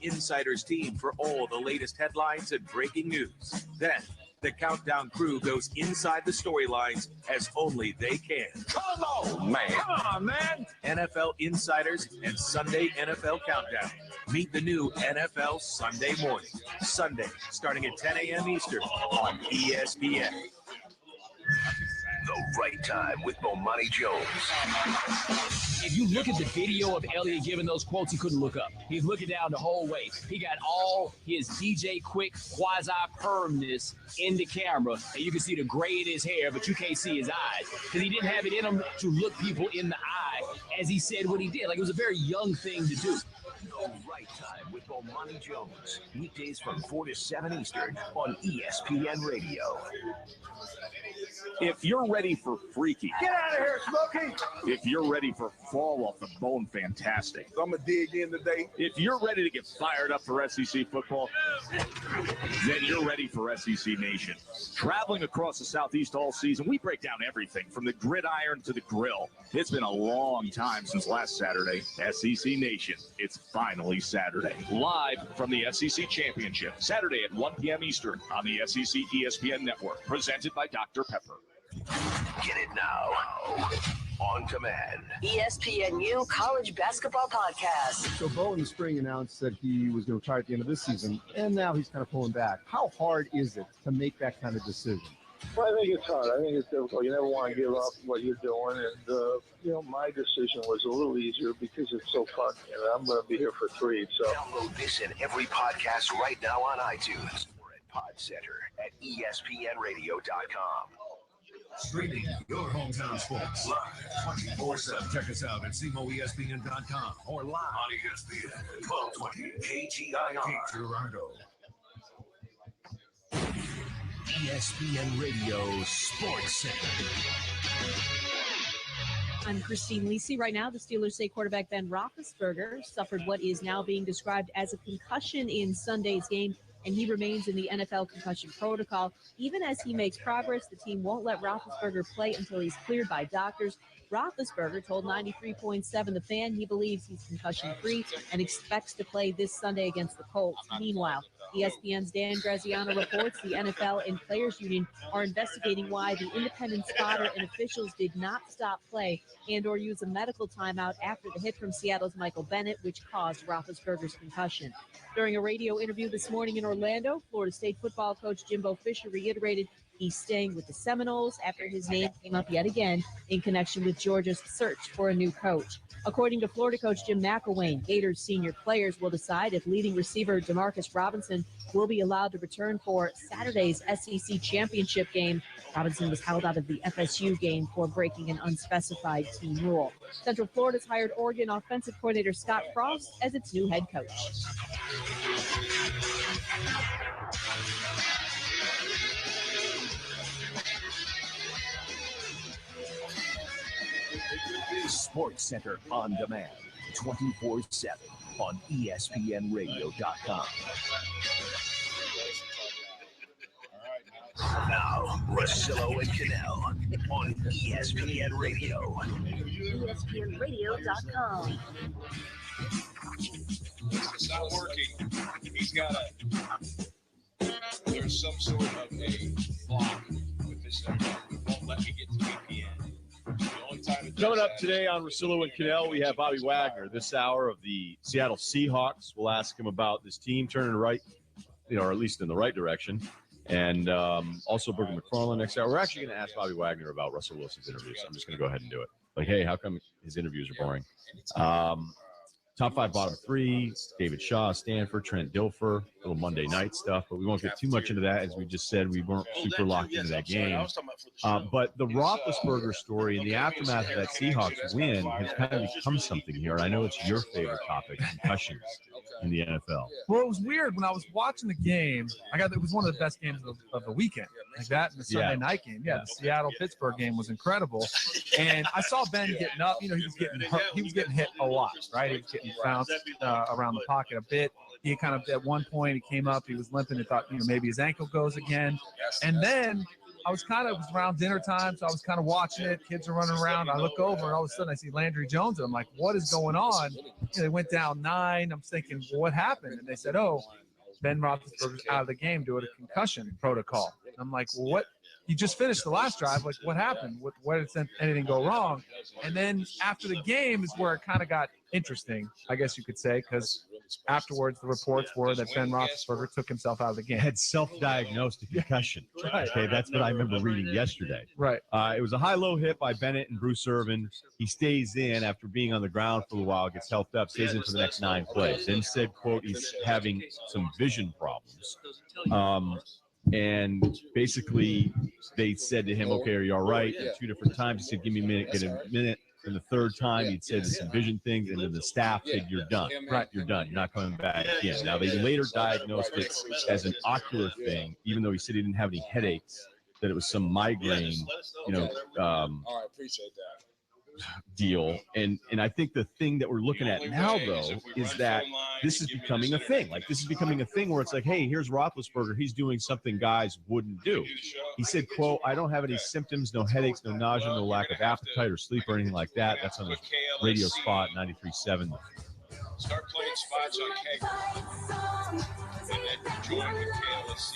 Insiders team for all the latest headlines and breaking news. Then, the Countdown crew goes inside the storylines as only they can. Come on, man. Come on, man. NFL Insiders and Sunday NFL Countdown. Meet the new NFL Sunday morning. Sunday, starting at 10 a.m. Eastern on ESPN. The Right Time with Bomani Jones. If you look at the video of Elliott giving those quotes, he couldn't look up. He's looking down the whole way. He got all his DJ Quick quasi-permness in the camera, and you can see the gray in his hair, but you can't see his eyes because he didn't have it in him to look people in the eye as he said what he did. Like, it was a very young thing to do. The Right Time with Bomani Jones. Weekdays from 4 to 7 Eastern on ESPN Radio. If you're ready for freaky, Get out of here, Smokey. if you're ready for fall off the bone, fantastic. So I'm going to dig in today. If you're ready to get fired up for SEC football, then you're ready for SEC Nation. Traveling across the Southeast all season, we break down everything from the gridiron to the grill. It's been a long time since last Saturday. SEC Nation, it's finally Saturday. Live from the SEC Championship, Saturday at 1 p.m. Eastern on the SEC ESPN Network, presented by Dr. Pepper. Get it now. On demand. ESPNU College Basketball Podcast. So Bo in the spring announced that he was going to retire at the end of this season, and now he's kind of pulling back. How hard is it to make that kind of decision? Well, I think it's hard. I think it's difficult. You never want to give up what you're doing. And, my decision was a little easier because it's so fun. And I'm going to be here for 3. So Download this and every podcast right now on iTunes or at Pod Center at ESPNradio.com. Streaming your hometown sports live 24/7. Check us out at SemoESPN.com or live on ESPN 1220 KGIR. Toronto. ESPN Radio Sports Center. I'm Christine Lisi. Right now, the Steelers say quarterback Ben Roethlisberger suffered what is now being described as a concussion in Sunday's game, and he remains in the NFL concussion protocol. Even as he makes progress, the team won't let Roethlisberger play until he's cleared by doctors. Roethlisberger told 93.7 The Fan he believes he's concussion-free and expects to play this Sunday against the Colts. Meanwhile, ESPN's Dan Graziano reports the NFL and Players Union are investigating why the independent spotter and officials did not stop play and or use a medical timeout after the hit from Seattle's Michael Bennett, which caused Roethlisberger's concussion. During a radio interview this morning in Orlando, Florida State football coach Jimbo Fisher reiterated he's staying with the Seminoles after his name came up yet again in connection with Georgia's search for a new coach. According to Florida coach Jim McElwain, Gators senior players will decide if leading receiver Demarcus Robinson will be allowed to return for Saturday's SEC championship game. Robinson was held out of the FSU game for breaking an unspecified team rule. Central Florida's hired Oregon offensive coordinator Scott Frost as its new head coach. Sports Center on demand, 24/7 on ESPNradio.com. Now, Russillo and Cannell on ESPN Radio. ESPNradio.com. It's not working. He's got there's some sort of a block with this thing. It won't let me get to VPN. Coming up today on Russillo and Cannell, we have Bobby Wagner this hour of the Seattle Seahawks. We'll ask him about this team turning right, or at least in the right direction. And also Booker McFarland next hour. We're actually going to ask Bobby Wagner about Russell Wilson's interviews. I'm just going to go ahead and do it. Like, hey, how come his interviews are boring? Top 5, bottom 3, David Shaw, Stanford, Trent Dilfer, little Monday night stuff, but we won't get too much into that. As we just said, we weren't super locked into that game. But the Roethlisberger story in the aftermath of that Seahawks win has kind of become something here. And I know it's your favorite topic, concussions in the NFL. Well, it was weird when I was watching the game. It was one of the best games of the weekend. Like that and the Sunday night game. Yeah, the Seattle-Pittsburgh game was incredible. And I saw Ben getting up. He was getting hurt. He was getting hit a lot, right? He was getting bounced around the pocket a bit. He kind of, at one point, he came up. He was limping and thought, maybe his ankle goes again. And then I was around dinner time, so I was kind of watching it. Kids are running around. I look over, and all of a sudden I see Landry Jones, and I'm like, what is going on? They went down 9. I'm thinking, well, what happened? And they said, oh, Ben Roethlisberger's out of the game due to a concussion protocol. And I'm like, well, what? You just finished the last drive. Like, what happened? Where did anything go wrong? And then after the game is where it kind of got interesting, I guess you could say, because afterwards the reports were that Ben Roethlisberger took himself out of the game. Had self-diagnosed a concussion. Right. Okay, that's what I remember reading yesterday. Right. It was a high-low hit by Bennett and Bruce Irvin. He stays in after being on the ground for a while, gets healthed up, stays in for the next 9 plays. Then said, quote, he's having some vision problems. And basically they said to him, okay, are you all right? And 2 different times he said, give me a minute, get a minute. And the third time he'd said some vision things, and then the staff said, you're done. Right, you're done. You're not coming back again. Now, they later diagnosed it as an ocular thing, even though he said he didn't have any headaches, that it was some migraine, all right, appreciate that. Deal. And I think the thing that we're looking at now, though, is that this is becoming a thing. Like, this is becoming a thing where it's like, hey, here's Roethlisberger. He's doing something guys wouldn't do. He said, quote, I don't have any symptoms, no headaches, no nausea, no lack of appetite or sleep or anything like that. That's on the radio spot, 93.7. Start playing spots on cable. And then join the KLSC.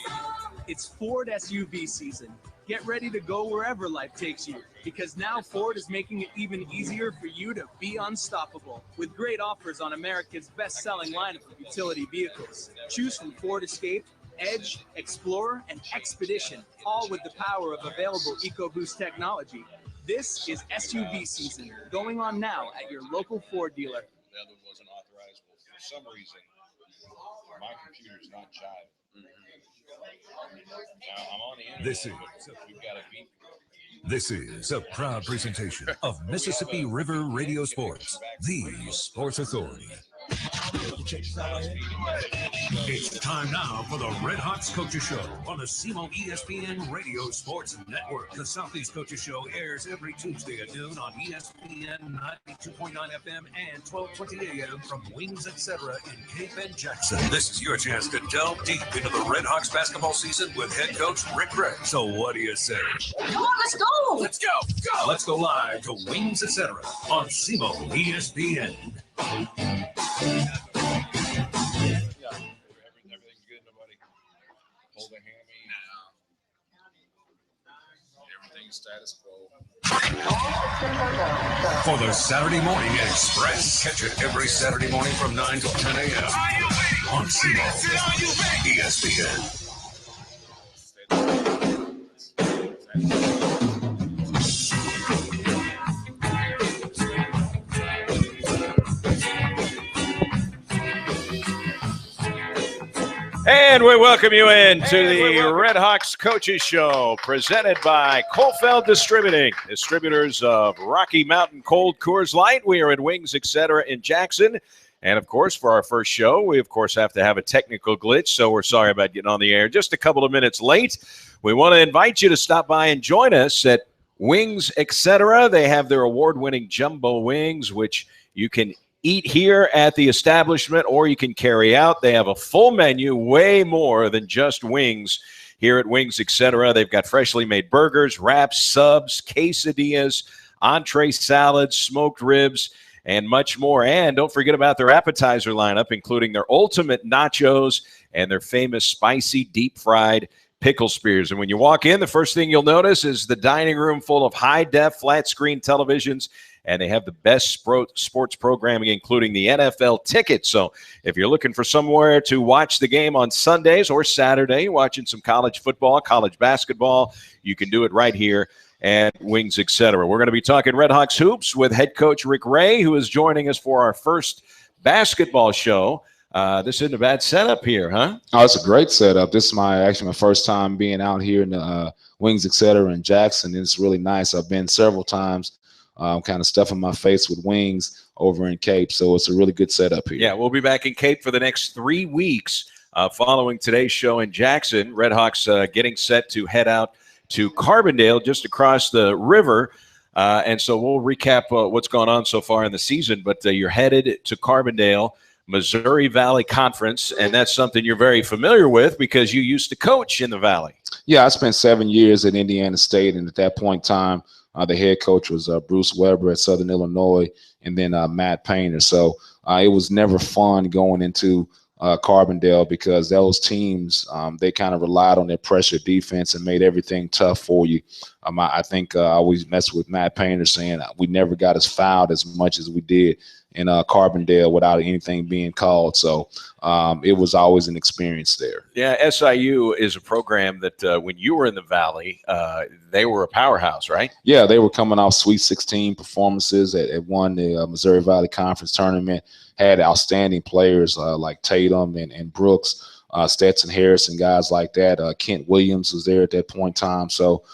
It's Ford SUV season. Get ready to go wherever life takes you, because now Ford is making it even easier for you to be unstoppable with great offers on America's best-selling lineup of utility vehicles. Choose from Ford Escape, Edge, Explorer, and Expedition, all with the power of available EcoBoost technology. This is SUV season, going on now at your local Ford dealer. The other wasn't authorizable. For some reason, my computer's not jiving. Now, I'm on the internet. This is a proud presentation of Mississippi River Radio Sports, the sports authority. It's time now for the Redhawks Coaches Show on the SEMO ESPN Radio Sports Network. The Southeast Coaches Show airs every Tuesday at noon on ESPN 92.9 FM and 1220 AM from Wings Etc. in Cape and Jackson. This is your chance to delve deep into the Redhawks basketball season with head coach Rick Gregg. So what do you say? Come on, let's go. Let's go. Let's go live to Wings Etc. on SEMO ESPN. Everything's good. Nobody pulled a hammy. Everything's status quo. For the Saturday Morning Express. Catch it every Saturday morning from 9 till 10 a.m. on SEMO ESPN. And we welcome you into the Redhawks Coaches Show, presented by Colfeld Distributing, distributors of Rocky Mountain Cold Coors Light. We are at Wings Etc. in Jackson. And, of course, for our first show, we, of course, have to have a technical glitch, so we're sorry about getting on the air just a couple of minutes late. We want to invite you to stop by and join us at Wings Etc. They have their award-winning jumbo wings, which you can eat here at the establishment or you can carry out. They have a full menu, way more than just wings here at Wings Etc. They've got freshly made burgers, wraps, subs, quesadillas, entree salads, smoked ribs, and much more. And don't forget about their appetizer lineup, including their ultimate nachos and their famous spicy deep-fried pickle spears. And when you walk in, the first thing you'll notice is the dining room full of high-def flat-screen televisions, and they have the best sports programming, including the NFL ticket. So if you're looking for somewhere to watch the game on Sundays or Saturday, watching some college football, college basketball, you can do it right here at Wings Etc. We're going to be talking Redhawks hoops with head coach Rick Ray, who is joining us for our first basketball show. This isn't a bad setup here, huh? Oh, it's a great setup. This is my first time being out here in the Wings Etc. in Jackson. It's really nice. I've been several times. Kind of stuffing my face with wings over in Cape. So it's a really good setup here. Yeah, we'll be back in Cape for the next 3 weeks following today's show in Jackson. Redhawks getting set to head out to Carbondale just across the river. And so we'll recap what's gone on so far in the season. But you're headed to Carbondale Missouri Valley Conference, and that's something you're very familiar with because you used to coach in the Valley. Yeah, I spent 7 years at Indiana State, and at that point in time, the head coach was Bruce Weber at Southern Illinois, and then Matt Painter. So it was never fun going into Carbondale because those teams, they kind of relied on their pressure defense and made everything tough for you. I think I always messed with Matt Painter saying we never got us fouled as much as we did in Carbondale without anything being called. So it was always an experience there. Yeah, SIU is a program that when you were in the Valley, they were a powerhouse, right? Yeah, they were coming off Sweet 16 performances at won the Missouri Valley Conference tournament, had outstanding players like Tatum and Brooks, Stetson Harris and guys like that. Kent Williams was there at that point in time. So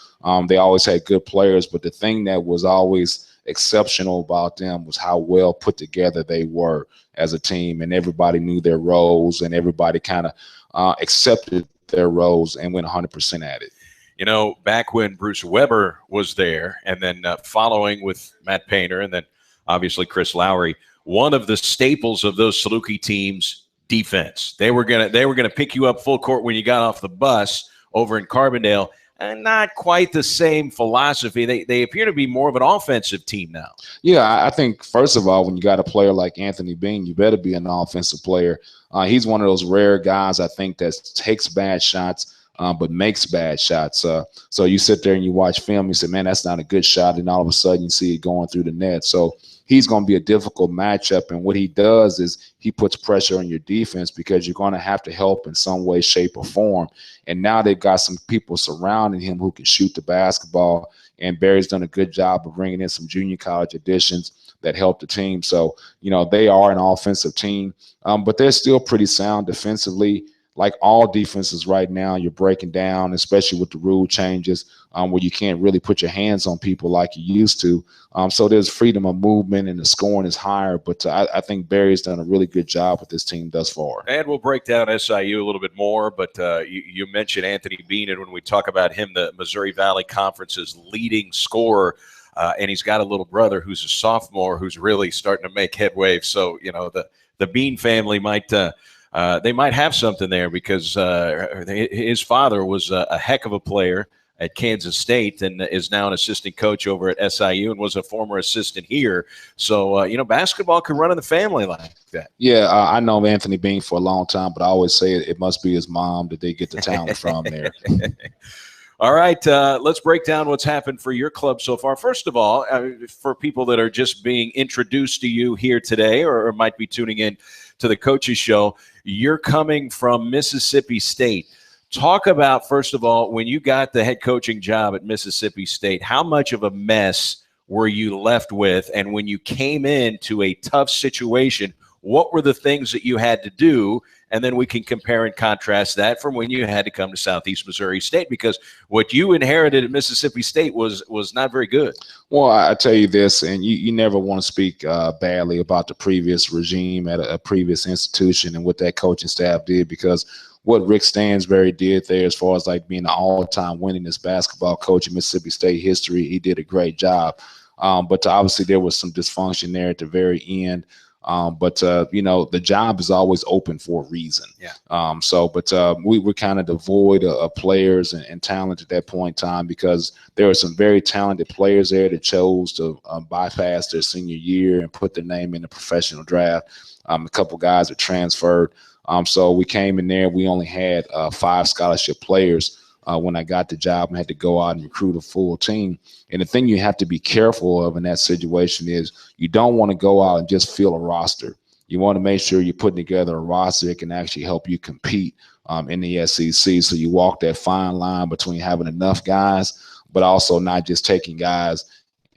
they always had good players. But the thing that was always exceptional about them was how well put together they were as a team, and everybody knew their roles, and everybody kind of accepted their roles and went 100% at it. You know, back when Bruce Weber was there, and then following with Matt Painter, and then obviously Chris Lowry, one of the staples of those Saluki teams, defense. They were gonna pick you up full court when you got off the bus over in Carbondale. And not quite the same philosophy. They appear to be more of an offensive team now. Yeah, I think, first of all, when you got a player like Anthony Bean, you better be an offensive player. He's one of those rare guys, I think, that takes bad shots, but makes bad shots. So you sit there and you watch film, you say, man, that's not a good shot, and all of a sudden you see it going through the net. So he's going to be a difficult matchup, and what he does is he puts pressure on your defense because you're going to have to help in some way, shape, or form. And now they've got some people surrounding him who can shoot the basketball, and Barry's done a good job of bringing in some junior college additions that help the team. So, they are an offensive team, but they're still pretty sound defensively. Like all defenses right now, you're breaking down, especially with the rule changes where you can't really put your hands on people like you used to. So there's freedom of movement and the scoring is higher. But I think Barry's done a really good job with this team thus far. And we'll break down SIU a little bit more. But you mentioned Anthony Bean, and when we talk about him, the Missouri Valley Conference's leading scorer, and he's got a little brother who's a sophomore who's really starting to make headway. So, the Bean family might they might have something there because his father was a heck of a player at Kansas State and is now an assistant coach over at SIU and was a former assistant here. So, basketball can run in the family like that. Yeah, I know Anthony Bean for a long time, but I always say it must be his mom that they get the talent from there. All right, let's break down what's happened for your club so far. First of all, for people that are just being introduced to you here today or might be tuning in to the Coaches Show, you're coming from Mississippi State. Talk about, first of all, when you got the head coaching job at Mississippi State, how much of a mess were you left with? And when you came into a tough situation, what were the things that you had to do? And then we can compare and contrast that from when you had to come to Southeast Missouri State, because what you inherited at Mississippi State was not very good. Well, I tell you this, and you never want to speak badly about the previous regime at a previous institution and what that coaching staff did, because what Rick Stansbury did there as far as like being an all-time winningest basketball coach in Mississippi State history, he did a great job. But obviously there was some dysfunction there at the very end. But the job is always open for a reason. Yeah. We were kind of devoid of players and talent at that point in time because there were some very talented players there that chose to bypass their senior year and put their name in the professional draft. A couple guys that transferred. So we came in there. We only had 5 scholarship players when I got the job and had to go out and recruit a full team. And the thing you have to be careful of in that situation is you don't want to go out and just fill a roster. You want to make sure you're putting together a roster that can actually help you compete in the SEC. So you walk that fine line between having enough guys, but also not just taking guys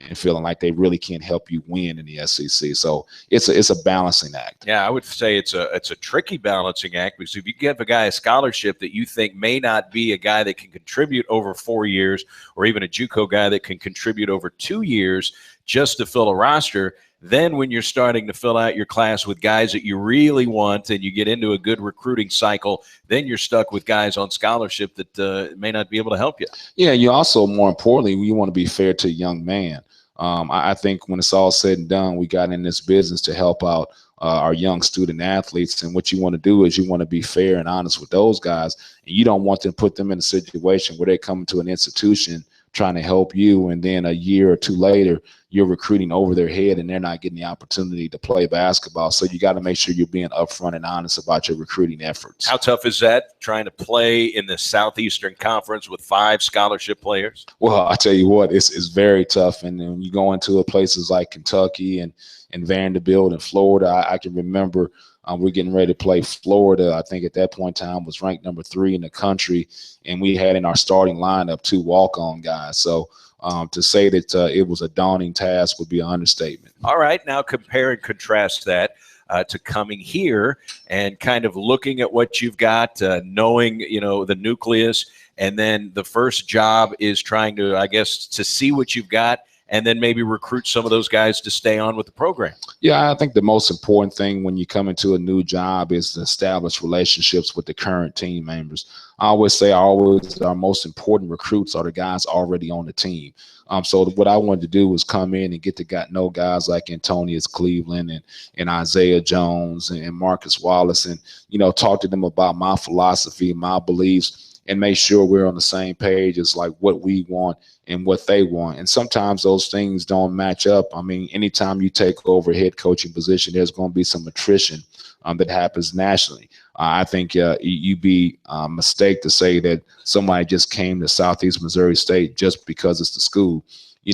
and feeling like they really can't help you win in the SEC. So it's a balancing act. Yeah, I would say it's a tricky balancing act, because if you give a guy a scholarship that you think may not be a guy that can contribute over 4 years, or even a JUCO guy that can contribute over 2 years just to fill a roster, then when you're starting to fill out your class with guys that you really want and you get into a good recruiting cycle, then you're stuck with guys on scholarship that may not be able to help you. Yeah, you also, more importantly, you want to be fair to a young man. I think when it's all said and done, we got in this business to help out our young student athletes. And what you want to do is you want to be fair and honest with those guys, and you don't want to put them in a situation where they come to an institution trying to help you, and then a year or two later you're recruiting over their head and they're not getting the opportunity to play basketball. So you got to make sure you're being upfront and honest about your recruiting efforts. How tough is that, trying to play in the Southeastern Conference with 5 scholarship players? Well, I tell you what, it's very tough. And when you go into places like Kentucky and Vanderbilt and Florida, I can remember we're getting ready to play Florida. I think at that point in time was ranked number 3 in the country, and we had in our starting lineup 2 walk-on guys. So to say that it was a daunting task would be an understatement. All right, now compare and contrast that to coming here and kind of looking at what you've got, knowing, the nucleus, and then the first job is trying to, I guess, to see what you've got and then maybe recruit some of those guys to stay on with the program. Yeah, I think the most important thing when you come into a new job is to establish relationships with the current team members. I always say our most important recruits are the guys already on the team. So what I wanted to do was come in and get to know guys like Antonius Cleveland and Isaiah Jones and Marcus Wallace, and talk to them about my philosophy, my beliefs, and make sure we're on the same page as like what we want and what they want. And sometimes those things don't match up. I mean, anytime you take over a head coaching position, there's going to be some attrition that happens nationally. I think you'd be a mistake to say that somebody just came to Southeast Missouri State just because it's the school.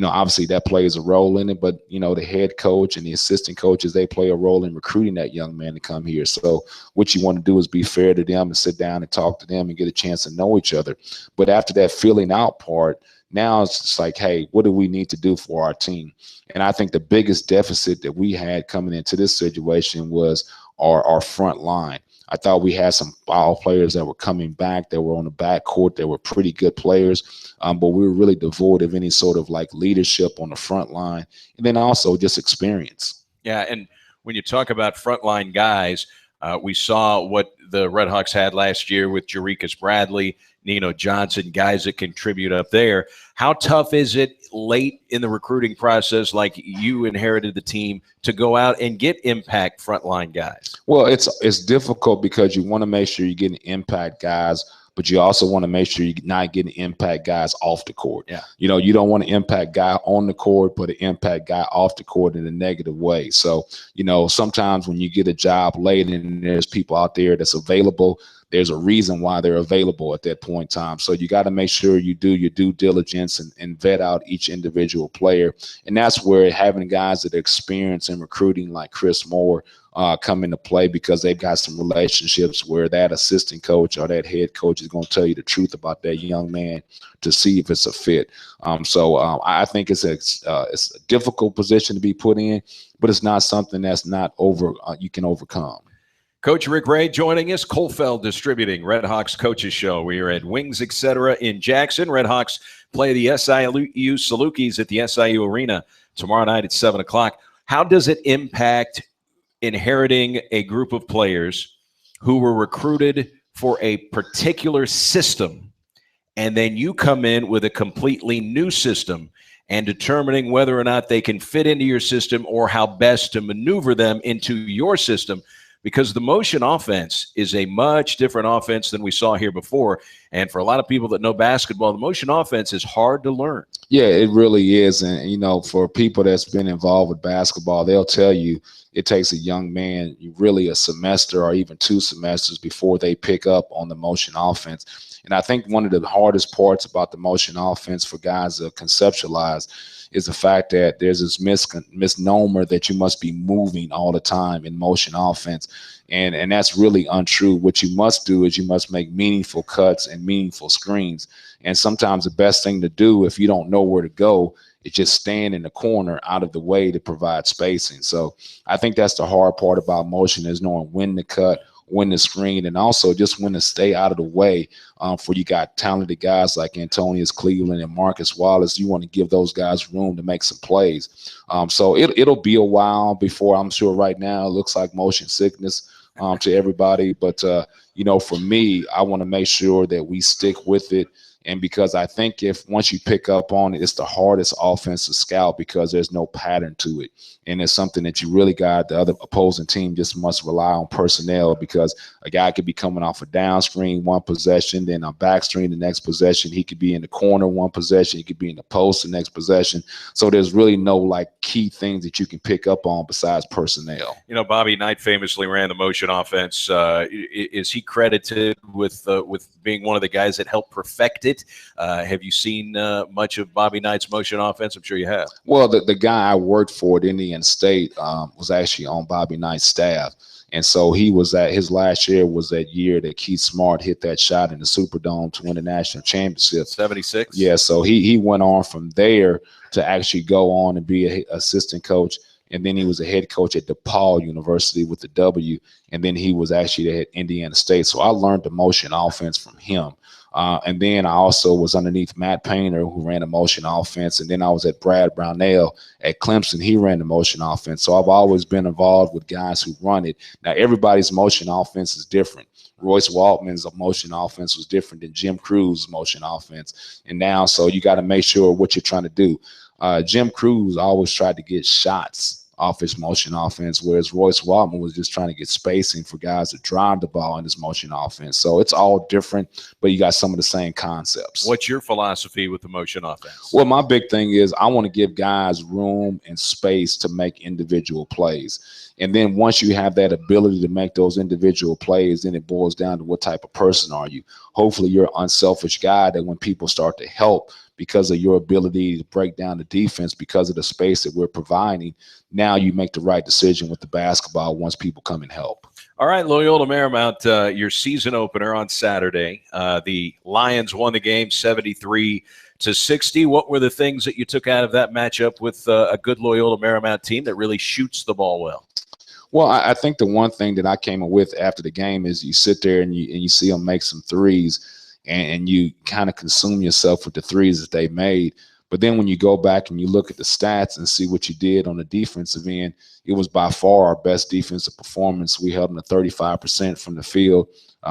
Obviously that plays a role in it, but, the head coach and the assistant coaches, they play a role in recruiting that young man to come here. So what you want to do is be fair to them and sit down and talk to them and get a chance to know each other. But after that filling out part, now it's just like, hey, what do we need to do for our team? And I think the biggest deficit that we had coming into this situation was our front line. I thought we had some foul players that were coming back, that were on the backcourt, that were pretty good players, but we were really devoid of any sort of like leadership on the front line, and then also just experience. Yeah, and when you talk about frontline guys, we saw what the Redhawks had last year with Jerikas Bradley, Nino Johnson, guys that contribute up there. How tough is it late in the recruiting process, like you inherited the team, to go out and get impact frontline guys? Well, it's difficult because you want to make sure you're getting impact guys, but you also want to make sure you're not getting impact guys off the court. Yeah. You don't want an impact guy on the court, but an impact guy off the court in a negative way. So, sometimes when you get a job late and there's people out there that's available, there's a reason why they're available at that point in time. So you got to make sure you do your due diligence and vet out each individual player. And that's where having guys that are experienced in recruiting like Chris Moore come into play, because they've got some relationships where that assistant coach or that head coach is going to tell you the truth about that young man to see if it's a fit. So I think it's a difficult position to be put in, but it's not something that's not you can overcome. Coach Rick Ray joining us, Colfeld Distributing, Redhawks Coaches Show. We are at Wings, etc. in Jackson. Redhawks play the SIU Salukis at the SIU Arena tomorrow night at 7 o'clock. How does it impact inheriting a group of players who were recruited for a particular system, and then you come in with a completely new system and determining whether or not they can fit into your system or how best to maneuver them into your system? Because the motion offense is a much different offense than we saw here before. And for a lot of people that know basketball, the motion offense is hard to learn. Yeah, it really is. And, for people that's been involved with basketball, they'll tell you it takes a young man really a semester or even 2 semesters before they pick up on the motion offense. And I think one of the hardest parts about the motion offense for guys to conceptualize is the fact that there's this misnomer that you must be moving all the time in motion offense. And that's really untrue. What you must do is you must make meaningful cuts and meaningful screens. And sometimes the best thing to do if you don't know where to go is just stand in the corner out of the way to provide spacing. So I think that's the hard part about motion, is knowing when to cut, when to screen, and also just when to stay out of the way. For you got talented guys like Antonius Cleveland and Marcus Wallace, you want to give those guys room to make some plays. So it'll be a while before, I'm sure right now it looks like motion sickness to everybody. But, for me, I want to make sure that we stick with it And because I think if once you pick up on it, it's the hardest offense to scout because there's no pattern to it. And it's something that you really got. The other opposing team just must rely on personnel because a guy could be coming off a down screen one possession, then a back screen the next possession. He could be in the corner one possession. He could be in the post the next possession. So there's really no like key things that you can pick up on besides personnel. You know, Bobby Knight famously ran the motion offense. Is he credited with being one of the guys that helped perfect it? Have you seen much of Bobby Knight's motion offense? I'm sure you have. Well, the guy I worked for at Indiana State was actually on Bobby Knight's staff. And so he was at his last year was that year that Keith Smart hit that shot in the Superdome to win the national championship. 76. Yeah, so he went on from there to actually go on and be an assistant coach. And then he was a head coach at DePaul University with the W. And then he was actually at Indiana State. So I learned the motion offense from him. And then I also was underneath Matt Painter, who ran the motion offense. And then I was at Brad Brownell at Clemson. He ran the motion offense. So I've always been involved with guys who run it. Now, everybody's motion offense is different. Royce Waltman's motion offense was different than Jim Cruz's motion offense. And now, so you got to make sure what you're trying to do. Jim Cruz always tried to get shots off his motion offense, whereas Royce Waltman was just trying to get spacing for guys to drive the ball in his motion offense. So it's all different, but you got some of the same concepts. What's your philosophy with the motion offense? Well, my big thing is I want to give guys room and space to make individual plays. And then once you have that ability to make those individual plays, then it boils down to what type of person are you. Hopefully you're an unselfish guy that when people start to help because of your ability to break down the defense, because of the space that we're providing, now you make the right decision with the basketball once people come and help. All right, Loyola Marymount, your season opener on Saturday. The Lions won the game 73-60. What were the things that you took out of that matchup with a good Loyola Marymount team that really shoots the ball well? Well, I think the one thing that I came up with after the game is you sit there and you see them make some threes, and you kind of consume yourself with the threes that they made. But then when you go back and you look at the stats and see what you did on the defensive end, it was by far our best defensive performance. We held them to 35% from the field.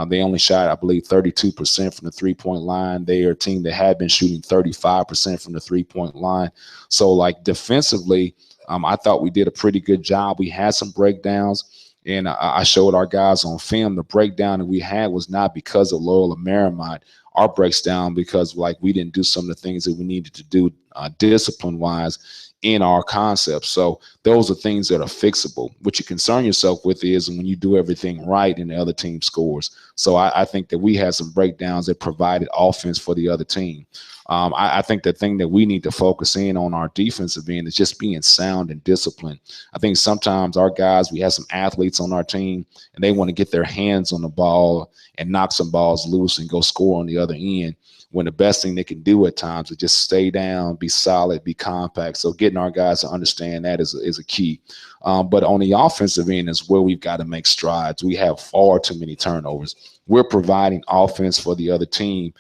They only shot, I believe, 32% from the three-point line. They are a team that had been shooting 35% from the three-point line. So, like, defensively, I thought we did a pretty good job. We had some breakdowns. And I showed our guys on film the breakdown that we had was not because of Loyola Marymount. Our breaks down because like we didn't do some of the things that we needed to do discipline-wise in our concepts. So those are things that are fixable. What you concern yourself with is when you do everything right and the other team scores. So I think that we had some breakdowns that provided offense for the other team. I think the thing that we need to focus in on our defensive end is just being sound and disciplined. I think sometimes our guys, we have some athletes on our team, and they want to get their hands on the ball and knock some balls loose and go score on the other end, when the best thing they can do at times is just stay down, be solid, be compact. So getting our guys to understand that is a key. But on the offensive end is where we've got to make strides. We have far too many turnovers. We're providing offense for the other team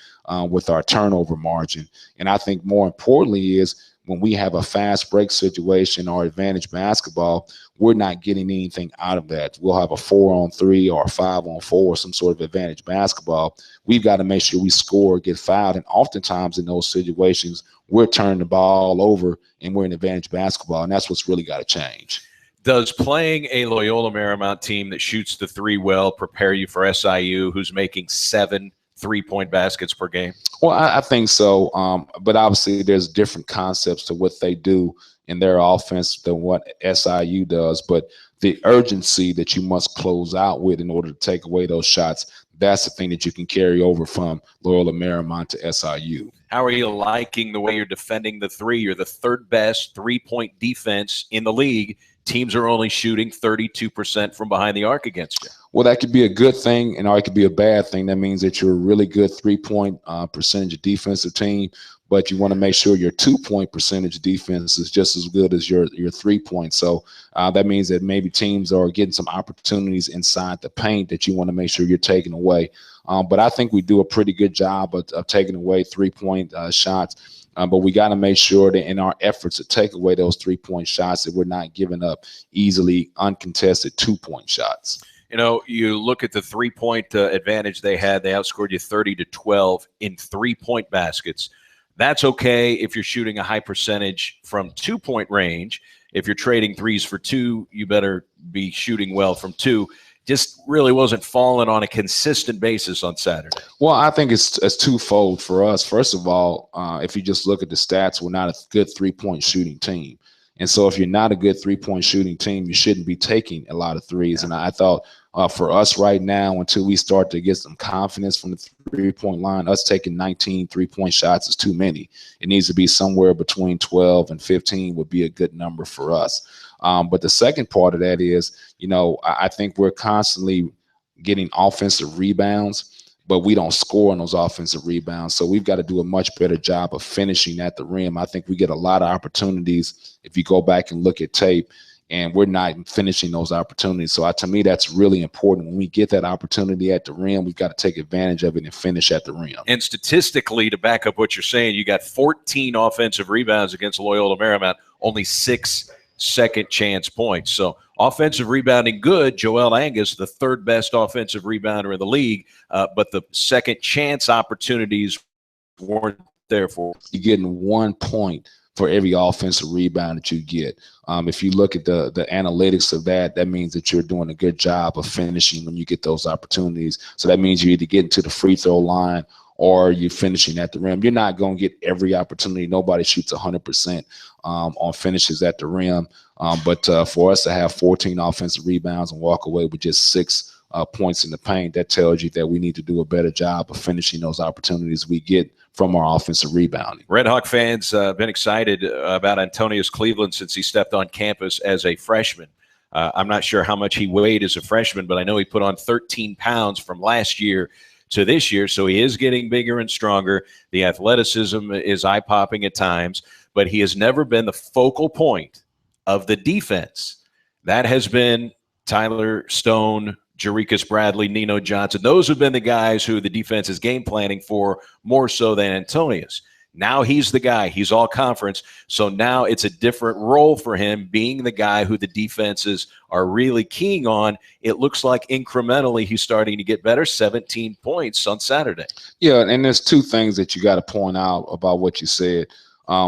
with our turnover margin. And I think more importantly is when we have a fast break situation or advantage basketball, we're not getting anything out of that. We'll have a 4-on-3 or a 5-on-4 or some sort of advantage basketball. We've got to make sure we score, get fouled. And oftentimes in those situations, we're turning the ball over and we're in advantage basketball. And that's what's really got to change. Does playing a Loyola Marymount team that shoots the three well prepare you for SIU, who's making 7 3-point baskets per game? Well, I think so. But obviously there's different concepts to what they do in their offense than what SIU does. But the urgency that you must close out with in order to take away those shots, that's the thing that you can carry over from Loyola Marymount to SIU. How are you liking the way you're defending the three? You're the third best 3-point defense in the league. Teams are only shooting 32% from behind the arc against you. Well, that could be a good thing, and or it could be a bad thing. That means that you're a really good 3-point percentage defensive team, but you want to make sure your 2-point percentage defense is just as good as your 3-point. So that means that maybe teams are getting some opportunities inside the paint that you want to make sure you're taking away. But I think we do a pretty good job of taking away 3-point shots. But we got to make sure that in our efforts to take away those 3-point shots that we're not giving up easily uncontested 2-point shots. You know, you look at the three-point advantage they had. They outscored you 30-12 in three-point baskets. That's okay if you're shooting a high percentage from two-point range. If you're trading threes for two, you better be shooting well from two. Just really wasn't falling on a consistent basis on Saturday. Well, I think it's twofold for us. First of all, if you just look at the stats, we're not a good three-point shooting team. And so if you're not a good three-point shooting team, you shouldn't be taking a lot of threes. Yeah. And I thought for us right now, until we start to get some confidence from the three-point line, us taking 19 three-point shots is too many. It needs to be somewhere between 12 and 15 would be a good number for us. But the second part of that is, you know, I think we're constantly getting offensive rebounds, but we don't score on those offensive rebounds. So we've got to do a much better job of finishing at the rim. I think we get a lot of opportunities if you go back and look at tape, and we're not finishing those opportunities. So to me, that's really important. When we get that opportunity at the rim, we've got to take advantage of it and finish at the rim. And statistically, to back up what you're saying, you got 14 offensive rebounds against Loyola Marymount, only 6 second chance points. So offensive rebounding good. Joel Angus, the third best offensive rebounder in the league, but the second chance opportunities weren't there for. You're getting 1 point for every offensive rebound that you get. If you look at the analytics of that, that means that you're doing a good job of finishing when you get those opportunities. So that means you're either getting to the free throw line or you're finishing at the rim. You're not going to get every opportunity. Nobody shoots 100% on finishes at the rim. But for us to have 14 offensive rebounds and walk away with just 6 points in the paint, that tells you that we need to do a better job of finishing those opportunities we get from our offensive rebounding. Red Hawk fans been excited about Antonius Cleveland since he stepped on campus as a freshman. I'm not sure how much he weighed as a freshman, but I know he put on 13 pounds from last year to this year, so he is getting bigger and stronger. The athleticism is eye-popping at times, but he has never been the focal point of the defense. That has been Tyler Stone, Jerikas Bradley, Nino Johnson. Those have been the guys who the defense is game planning for more so than Antonius. Now he's the guy. He's all conference. So now it's a different role for him, being the guy who the defenses are really keying on. It looks like incrementally he's starting to get better. 17 points on Saturday. Yeah, and there's 2 things that you got to point out about what you said.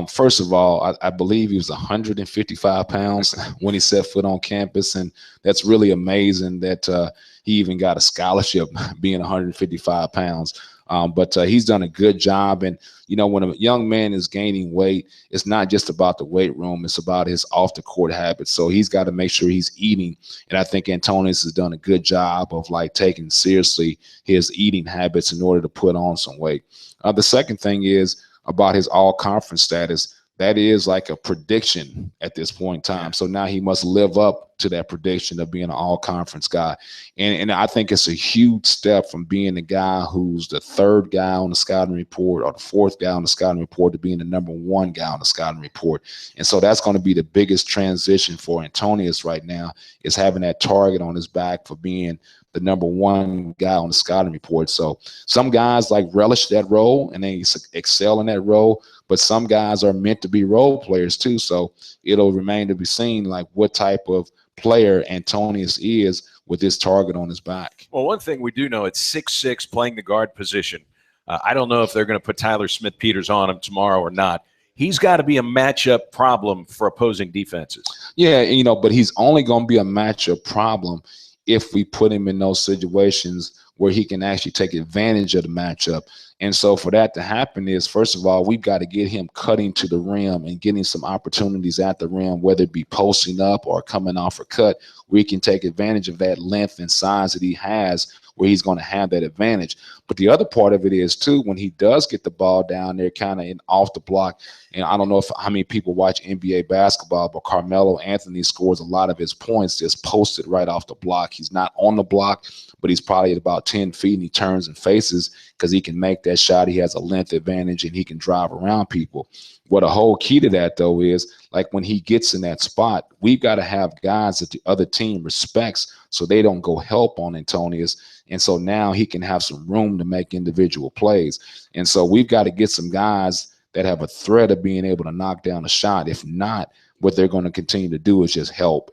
First of all, I believe he was 155 pounds when he set foot on campus, and that's really amazing that he even got a scholarship being 155 pounds. But he's done a good job. And, you know, when a young man is gaining weight, it's not just about the weight room. It's about his off-the-court habits. So he's got to make sure he's eating. And I think Antonius has done a good job of, like, taking seriously his eating habits in order to put on some weight. The second thing is about his all-conference status. That is like a prediction at this point in time. So now he must live up to that prediction of being an all-conference guy. And I think it's a huge step from being the guy who's the 3rd guy on the scouting report or the 4th guy on the scouting report to being the number 1 guy on the scouting report. And so that's going to be the biggest transition for Antonius right now, is having that target on his back for being the number 1 guy on the scouting report. So some guys like relish that role and they excel in that role, but some guys are meant to be role players too. So it'll remain to be seen, like, what type of player Antonius is with this target on his back. Well, one thing we do know, it's 6'6", playing the guard position. I don't know if they're going to put Tyler Smith-Peters on him tomorrow or not. He's got to be a matchup problem for opposing defenses. Yeah, you know, but he's only going to be a matchup problem if we put him in those situations where he can actually take advantage of the matchup. And so for that to happen is, first of all, we've got to get him cutting to the rim and getting some opportunities at the rim, whether it be posting up or coming off a cut, where he can take advantage of that length and size that he has, where he's going to have that advantage. But the other part of it is, too, when he does get the ball down there kind of off the block, and I don't know how many people watch NBA basketball, but Carmelo Anthony scores a lot of his points just posted right off the block. He's not on the block, but he's probably at about 10 feet, and he turns and faces because he can make that shot. He has a length advantage, and he can drive around people. What a whole key to that, though, is, like, when he gets in that spot, we've got to have guys that the other team respects so they don't go help on Antonius. And so now he can have some room to make individual plays. And so we've got to get some guys that have a threat of being able to knock down a shot. If not, what they're going to continue to do is just help.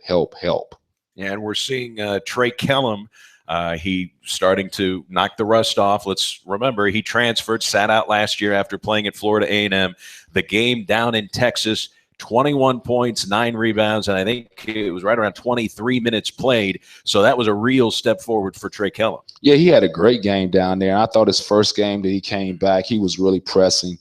And we're seeing Trey Kellum. He starting to knock the rust off. Let's remember he transferred, sat out last year after playing at Florida A&M. The game down in Texas, 21 points, 9 rebounds, and I think it was right around 23 minutes played. So that was a real step forward for Trey Kellum. Yeah, he had a great game down there. I thought his first game that he came back, he was really pressing.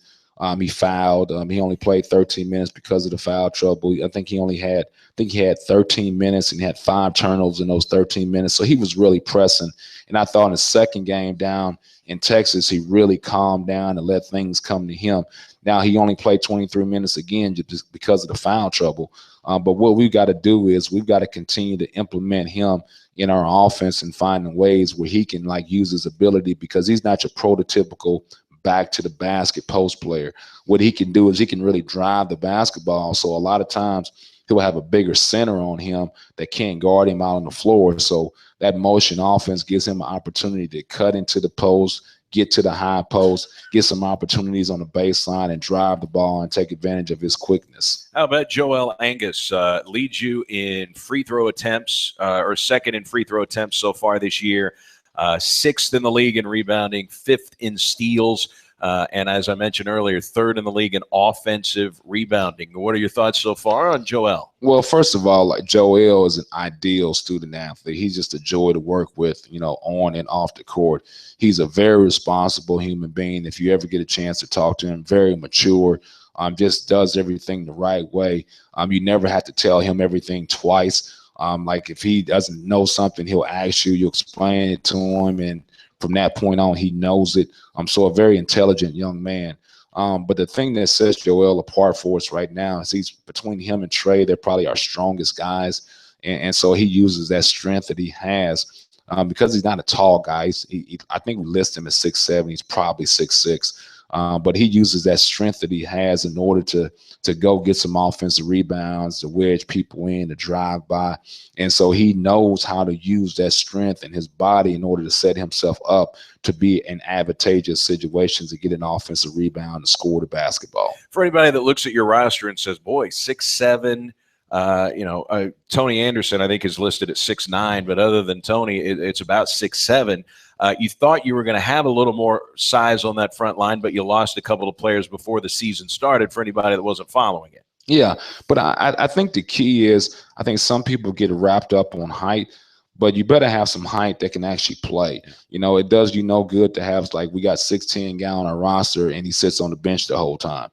He fouled. He only played 13 minutes because of the foul trouble. I think he had 13 minutes and he had 5 turnovers in those 13 minutes. So he was really pressing. And I thought in his second game down in Texas, he really calmed down and let things come to him. Now he only played 23 minutes again just because of the foul trouble. But what we've got to do is we've got to continue to implement him in our offense and finding ways where he can use his ability, because he's not your prototypical back to the basket post player. What he can do is he can really drive the basketball. So a lot of times he'll have a bigger center on him that can't guard him out on the floor. So that motion offense gives him an opportunity to cut into the post, get to the high post, get some opportunities on the baseline, and drive the ball and take advantage of his quickness. How about Joel Angus? Leads you in free throw attempts, or second in free throw attempts so far this year. 6th in the league in rebounding, 5th in steals, and as I mentioned earlier, 3rd in the league in offensive rebounding. What are your thoughts so far on Joel? Well, first of all, Joel is an ideal student athlete. He's just a joy to work with, on and off the court. He's a very responsible human being. If you ever get a chance to talk to him, very mature, just does everything the right way. You never have to tell him everything twice. If he doesn't know something, he'll ask you, you explain it to him, and from that point on, he knows it. So a very intelligent young man. But the thing that sets Joel apart for us right now is he's between him and Trey, they're probably our strongest guys. And so he uses that strength that he has because he's not a tall guy. I think we list him at 6'7". He's probably 6'6". But he uses that strength that he has in order to go get some offensive rebounds, to wedge people in, to drive by. And so he knows how to use that strength in his body in order to set himself up to be in advantageous situations to get an offensive rebound and score the basketball. For anybody that looks at your roster and says, boy, 6'7", Tony Anderson, I think, is listed at 6'9", but other than Tony, it's about 6'7". You thought you were going to have a little more size on that front line, but you lost a couple of players before the season started, for anybody that wasn't following it. Yeah, but I think the key is, I think some people get wrapped up on height, but you better have some height that can actually play. It does you no good to have, we got 6'10" guy on our roster and he sits on the bench the whole time.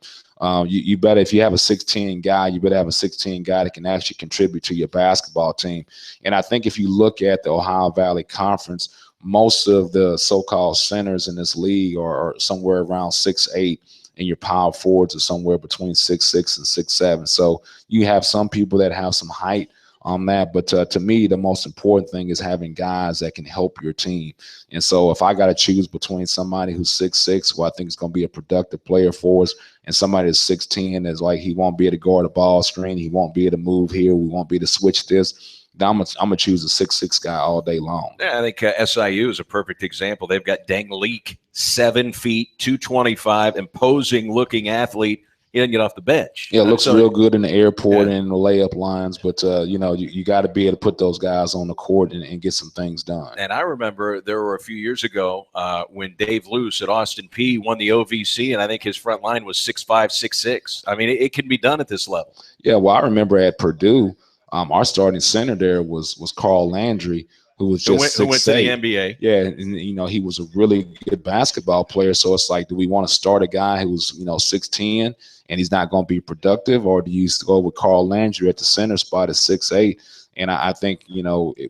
You better, if you have a 6'10" guy, you better have a 6'10" guy that can actually contribute to your basketball team. And I think if you look at the Ohio Valley Conference, most of the so-called centers in this league are somewhere around 6'8", and your power forwards are somewhere between 6'6" and 6'7". So you have some people that have some height on that, but to me, the most important thing is having guys that can help your team. And so if I got to choose between somebody who's 6'6", who I think is going to be a productive player for us, and somebody that's 6'10", that's he won't be able to guard a ball screen, he won't be able to move here, we won't be able to switch this, I'm gonna choose a 6'6" guy all day long. Yeah, I think SIU is a perfect example. They've got Deng Leak, 7 feet, 225, imposing looking athlete. He doesn't get off the bench. Yeah, it looks real good in the airport and in the layup lines, but you got to be able to put those guys on the court and get some things done. And I remember there were a few years ago when Dave Luce at Austin Peay won the OVC, and I think his front line was 6'5", 6'6". I mean, it can be done at this level. Yeah, well, I remember at Purdue, our starting center there was Carl Landry, who was just who went to the NBA. Yeah, and he was a really good basketball player. So it's do we want to start a guy who's 6'10" and he's not going to be productive, or do you go with Carl Landry at the center spot at 6'8"? And I think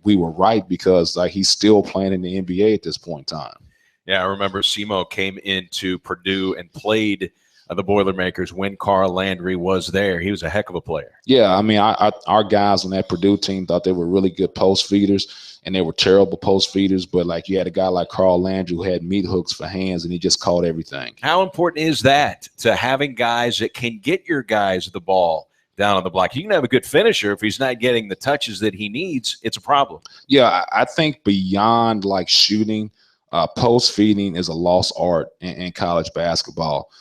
we were right, because he's still playing in the NBA at this point in time. Yeah, I remember Simo came into Purdue and played the Boilermakers when Carl Landry was there. He was a heck of a player. Yeah, I mean, our guys on that Purdue team thought they were really good post feeders, and they were terrible post feeders. But you had a guy like Carl Landry who had meat hooks for hands, and he just caught everything. How important is that, to having guys that can get your guys the ball down on the block? You can have a good finisher. If he's not getting the touches that he needs, it's a problem. Yeah, I think beyond shooting, post feeding is a lost art in college basketball.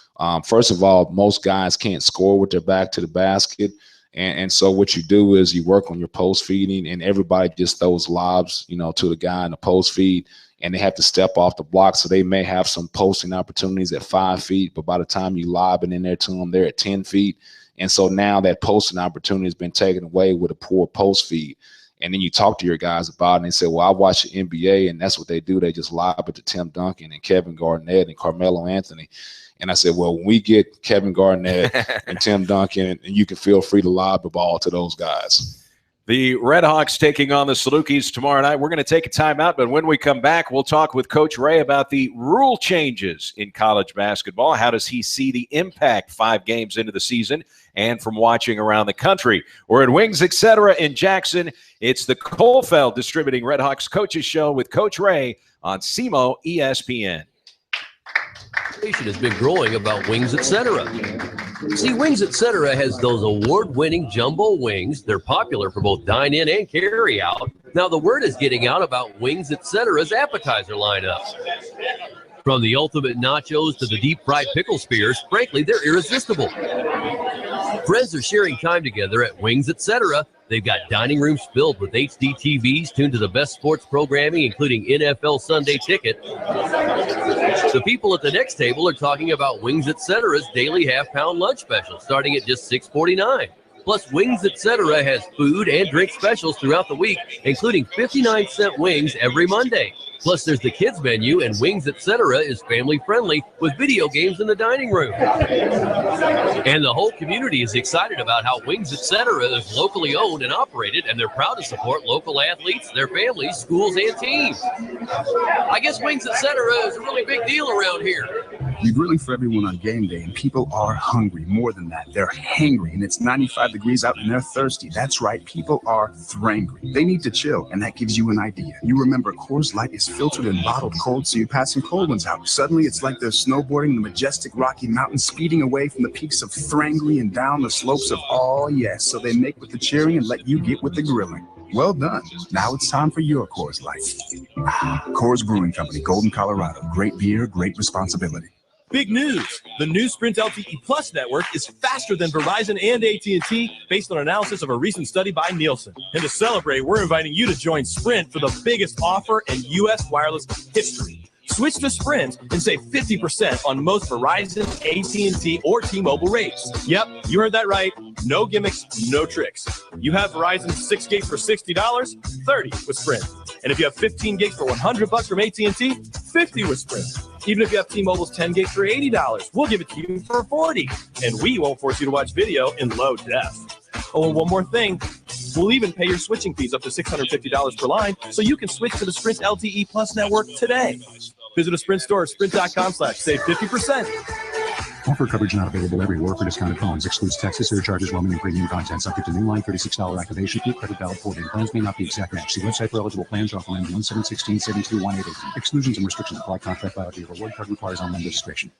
First of all, most guys can't score with their back to the basket. And so what you do is you work on your post feeding, and everybody just throws lobs, to the guy in the post feed, and they have to step off the block. So they may have some posting opportunities at 5 feet, but by the time you lob it in there to them, they're at 10 feet. And so now that posting opportunity has been taken away with a poor post feed. And then you talk to your guys about it, and they say, well, I watch the NBA, and that's what they do. They just lob it to Tim Duncan and Kevin Garnett and Carmelo Anthony. And I said, well, when we get Kevin Garnett and Tim Duncan, and you can feel free to lob the ball to those guys. The Redhawks taking on the Salukis tomorrow night. We're going to take a timeout, but when we come back, we'll talk with Coach Ray about the rule changes in college basketball. How does he see the impact 5 games into the season and from watching around the country? We're at Wings, Etc. in Jackson. It's the Kohlfeld Distributing Redhawks Coaches Show with Coach Ray on SEMO ESPN. Has been growing about Wings Etc. See, Wings Etc. has those award-winning jumbo wings. They're popular for both dine-in and carry-out. Now the word is getting out about Wings Etc.'s appetizer lineup. From the ultimate nachos to the deep-fried pickle spears, frankly, they're irresistible. Friends are sharing time together at Wings Etc. They've got dining rooms filled with HD TVs tuned to the best sports programming, including NFL Sunday Ticket. The people at the next table are talking about Wings Etc.'s daily half-pound lunch special, starting at just $6.49. Plus, Wings Etc. has food and drink specials throughout the week, including 59-cent wings every Monday. Plus, there's the kids menu, and Wings Etc. is family-friendly with video games in the dining room. And the whole community is excited about how Wings Etc. is locally owned and operated, and they're proud to support local athletes, their families, schools, and teams. I guess Wings Etc. is a really big deal around here. We're grilling for everyone on game day, and people are hungry. More than that, they're hangry, and it's 95 degrees out, and they're thirsty. That's right, people are thrangry. They need to chill, and that gives you an idea. You remember Coors Light is filtered and bottled cold, so you pass some cold ones out. Suddenly, it's like they're snowboarding the majestic Rocky Mountains, speeding away from the peaks of Thrangry and down the slopes of yes. So they make with the cheering and let you get with the grilling. Well done. Now it's time for your Coors Light. Coors Brewing Company, Golden, Colorado. Great beer, great responsibility. Big news! The new Sprint LTE Plus network is faster than Verizon and AT&T based on analysis of a recent study by Nielsen. And to celebrate, we're inviting you to join Sprint for the biggest offer in U.S. wireless history. Switch to Sprint and save 50% on most Verizon, AT&T, or T-Mobile rates. Yep, you heard that right. No gimmicks, no tricks. You have Verizon 6 gig for $60, 30 with Sprint. And if you have 15 gigs for $100 from AT&T, 50 with Sprint. Even if you have T-Mobile's 10 gig for $80, we'll give it to you for $40. And we won't force you to watch video in low def. Oh, and one more thing. We'll even pay your switching fees up to $650 per line, so you can switch to the Sprint LTE Plus network today. Visit a Sprint store at sprint.com/save 50%. Offer coverage not available everywhere for discounted phones. Excludes taxes, surcharges, roaming, and premium content. Subject to new line $36 activation fee. Credit valid 4 days. Plans may not be exact match. See website for eligible plans. Offer line 1-716-721-818. Exclusions and restrictions apply. Contract validity. Reward card requires online registration.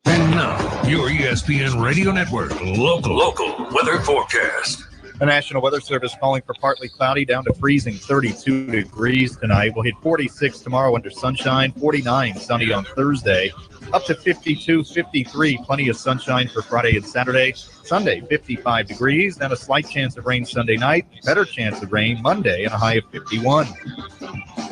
And now, your ESPN Radio Network local weather forecast. The National Weather Service calling for partly cloudy down to freezing 32 degrees tonight. We'll hit 46 tomorrow under sunshine, 49 sunny on Thursday, up to 52, 53, plenty of sunshine for Friday and Saturday. Sunday, 55 degrees, then a slight chance of rain Sunday night, better chance of rain Monday, and a high of 51.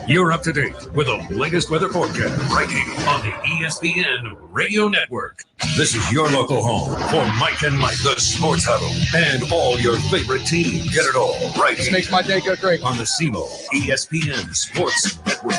You're up to date with the latest weather forecast right here on the ESPN Radio Network. This is your local home for Mike and Mike, the Sports Huddle, and all your favorite teams. Get it all right This here makes my day go great. on the SEMO ESPN Sports Network.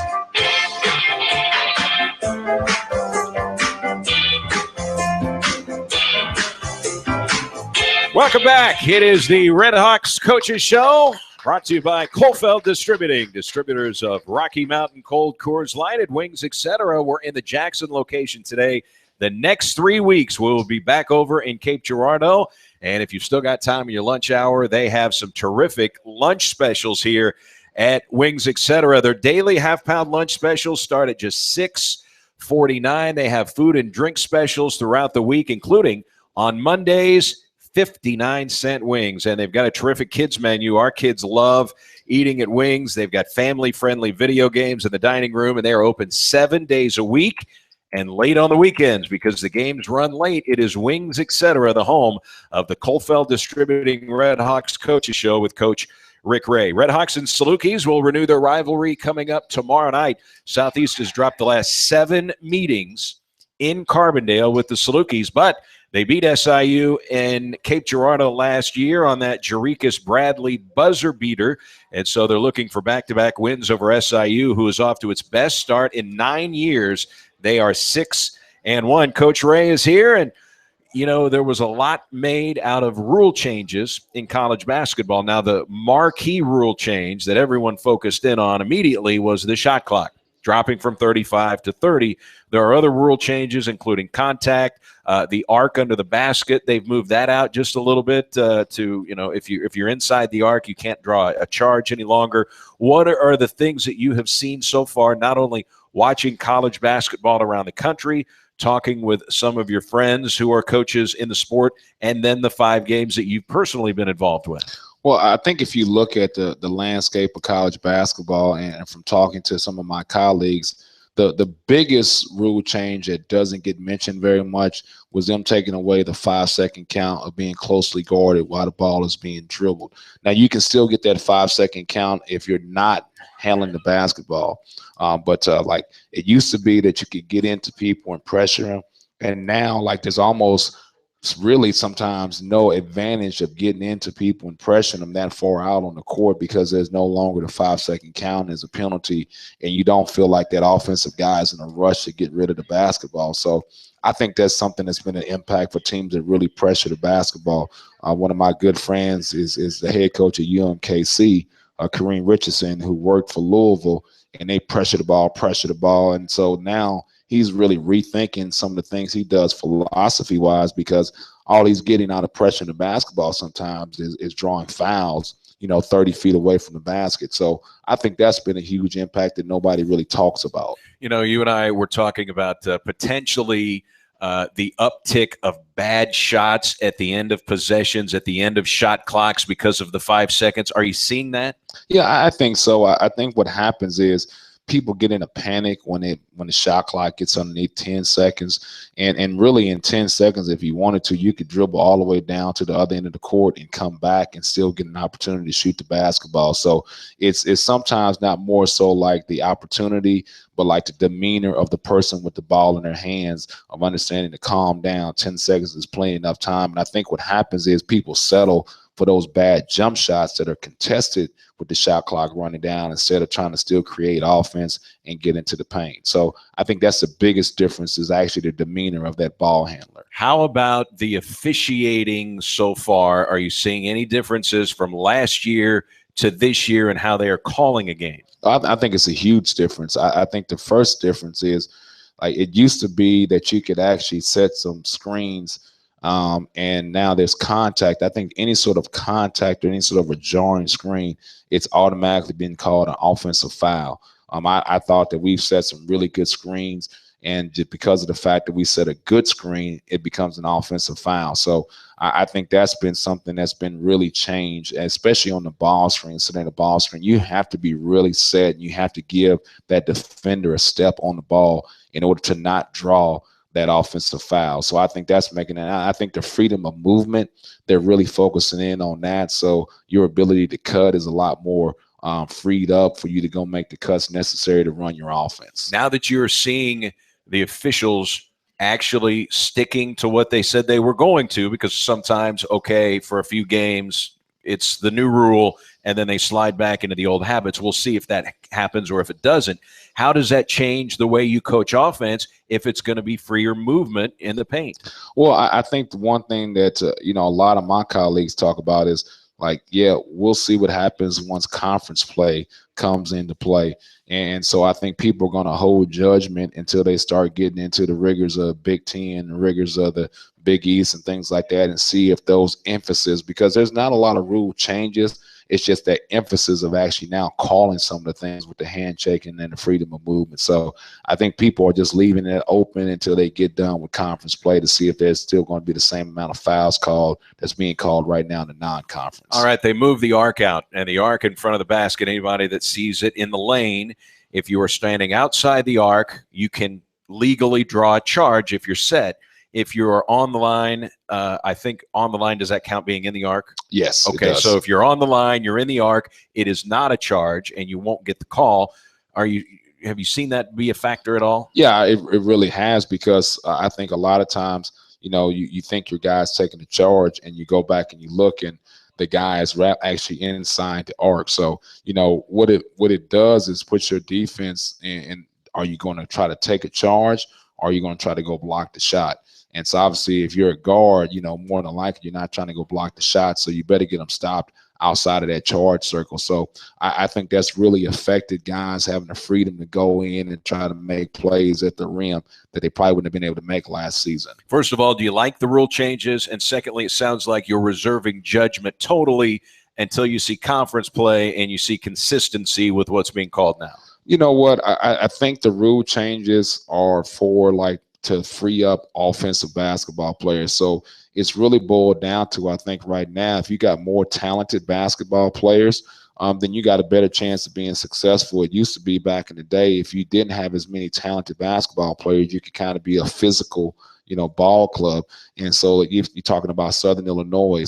Welcome back. It is the Redhawks Coaches Show, brought to you by Kohlfeld Distributing, distributors of Rocky Mountain Cold, Coors Light, Wings, etc. We're in the Jackson location today. The next 3 weeks, we'll be back over in Cape Girardeau. And if you've still got time in your lunch hour, they have some terrific lunch specials here at Wings, etc. Their daily half-pound lunch specials start at just $6.49. They have food and drink specials throughout the week, including on Mondays, 59-cent wings. And they've got a terrific kids menu. Our kids love eating at Wings. They've got family-friendly video games in the dining room, and they are open 7 days a week. And late on the weekends, because the games run late, it is Wings, Etc., the home of the Colfeld Distributing Redhawks Coaches Show with Coach Rick Ray. Redhawks and Salukis will renew their rivalry coming up tomorrow night. Southeast has dropped the last 7 meetings in Carbondale with the Salukis, but they beat SIU in Cape Girardeau last year on that Jerikas Bradley buzzer beater, and so they're looking for back-to-back wins over SIU, who is off to its best start in 9 years. They are 6-1. Coach Ray is here, and you know, there was a lot made out of rule changes in college basketball. Now, the marquee rule change that everyone focused in on immediately was the shot clock, dropping from 35 to 30. There are other rule changes, including contact, the arc under the basket. They've moved that out just a little bit to, you know, if you're inside the arc, you can't draw a charge any longer. What are the things that you have seen so far, not only watching college basketball around the country, talking with some of your friends who are coaches in the sport, and then the 5 games that you've personally been involved with? Well, I think if you look at the landscape of college basketball, and from talking to some of my colleagues, the biggest rule change that doesn't get mentioned very much was them taking away the 5-second count of being closely guarded while the ball is being dribbled. Now, you can still get that 5-second count if you're not handling the basketball. But like it used to be that you could get into people and pressure them. And now, like, there's almost really sometimes no advantage of getting into people and pressuring them that far out on the court, because there's no longer the 5-second count as a penalty, and you don't feel like that offensive guy is in a rush to get rid of the basketball. So I think that's something that's been an impact for teams that really pressure the basketball. One of my good friends is the head coach at UMKC, Kareem Richardson, who worked for Louisville, and they pressure the ball. And so now he's really rethinking some of the things he does philosophy-wise, because all he's getting out of pressure in the basketball sometimes is drawing fouls, 30 feet away from the basket. So I think that's been a huge impact that nobody really talks about. You and I were talking about potentially the uptick of bad shots at the end of possessions, at the end of shot clocks because of the 5 seconds. Are you seeing that? Yeah, I think so. I think what happens is people get in a panic when the shot clock gets underneath 10 seconds. And really in 10 seconds, if you wanted to, you could dribble all the way down to the other end of the court and come back and still get an opportunity to shoot the basketball. So it's sometimes not more so like the opportunity, but like the demeanor of the person with the ball in their hands, of understanding to calm down. 10 seconds is plenty enough time. And I think what happens is people settle for those bad jump shots that are contested with the shot clock running down, instead of trying to still create offense and get into the paint. So I think that's the biggest difference, is actually the demeanor of that ball handler. How about the officiating so far? Are you seeing any differences from last year to this year and how they are calling a game? I think it's a huge difference. I think the first difference is, like, it used to be that you could actually set some screens, and now there's contact. I think any sort of contact or any sort of a jarring screen, it's automatically been called an offensive foul. I thought that we've set some really good screens, and just because of the fact that we set a good screen, it becomes an offensive foul. So I think that's been something that's been really changed, especially on the ball screen. Sitting the ball screen, you have to be really set, and you have to give that defender a step on the ball in order to not draw that offensive foul. So I think that's making it. I think the freedom of movement, they're really focusing in on that. So your ability to cut is a lot more freed up for you to go make the cuts necessary to run your offense. Now that you're seeing the officials actually sticking to what they said they were going to, because sometimes, okay, for a few games, it's the new rule, and then they slide back into the old habits. We'll see if that happens or if it doesn't. How does that change the way you coach offense if it's going to be freer movement in the paint? Well, I think the one thing that, a lot of my colleagues talk about is, like, yeah, we'll see what happens once conference play comes into play. And so I think people are going to hold judgment until they start getting into the rigors of Big Ten, the rigors of the Big East and things like that, and see if those emphasis, because there's not a lot of rule changes. It's just that emphasis of actually now calling some of the things with the handshaking and the freedom of movement. So I think people are just leaving it open until they get done with conference play to see if there's still going to be the same amount of fouls called that's being called right now in the non-conference. All right, they moved the arc out, and the arc in front of the basket, anybody that sees it in the lane, if you are standing outside the arc, you can legally draw a charge if you're set. If you're on the line, I think on the line, does that count being in the arc? Yes. Okay, so if you're on the line, you're in the arc, it is not a charge, and you won't get the call. Have you seen that be a factor at all? Yeah, it really has, because I think a lot of times, you think your guy's taking the charge, and you go back and you look, and the guy is actually inside the arc. So, what it does is put your defense in. Are you going to try to take a charge, or are you going to try to go block the shot? And so obviously if you're a guard, more than likely you're not trying to go block the shot. So you better get them stopped outside of that charge circle. So I think that's really affected guys having the freedom to go in and try to make plays at the rim that they probably wouldn't have been able to make last season. First of all, do you like the rule changes? And secondly, it sounds like you're reserving judgment totally until you see conference play and you see consistency with what's being called now. You know what? I think the rule changes are for to free up offensive basketball players. So it's really boiled down to, I think right now, if you got more talented basketball players, then you got a better chance of being successful. It used to be back in the day, if you didn't have as many talented basketball players, you could kind of be a physical, ball club. And so if you're talking about Southern Illinois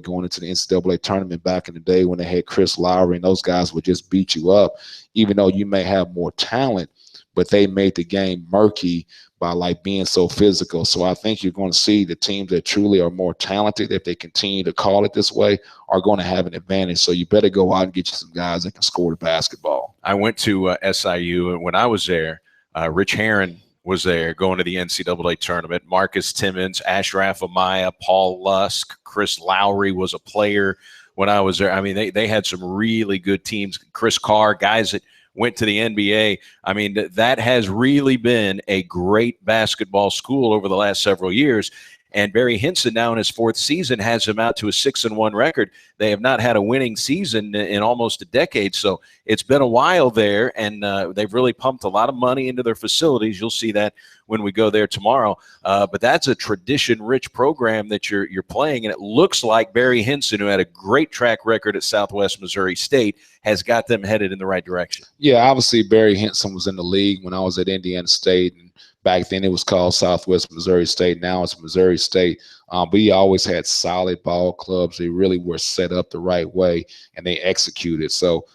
going into the NCAA tournament back in the day when they had Chris Lowry, and those guys would just beat you up, even though you may have more talent, but they made the game murky by being so physical. So I think you're going to see the teams that truly are more talented, if they continue to call it this way, are going to have an advantage. So you better go out and get you some guys that can score the basketball. I went to SIU, and when I was there, Rich Herron was there going to the NCAA tournament. Marcus Timmons, Ashraf Amaya, Paul Lusk, Chris Lowry was a player when I was there. I mean, they had some really good teams. Chris Carr, guys that went to the NBA. I mean, that has really been a great basketball school over the last several years. And Barry Hinson, now in his fourth season, has him out to a 6-1 record. They have not had a winning season in almost a decade. So it's been a while there, and they've really pumped a lot of money into their facilities. You'll see that when we go there tomorrow. But that's a tradition-rich program that you're playing, and it looks like Barry Hinson, who had a great track record at Southwest Missouri State, has got them headed in the right direction. Yeah, obviously Barry Hinson was in the league when I was at Indiana State, and back then it was called Southwest Missouri State. Now it's Missouri State. But he always had solid ball clubs. They really were set up the right way, and they executed. So,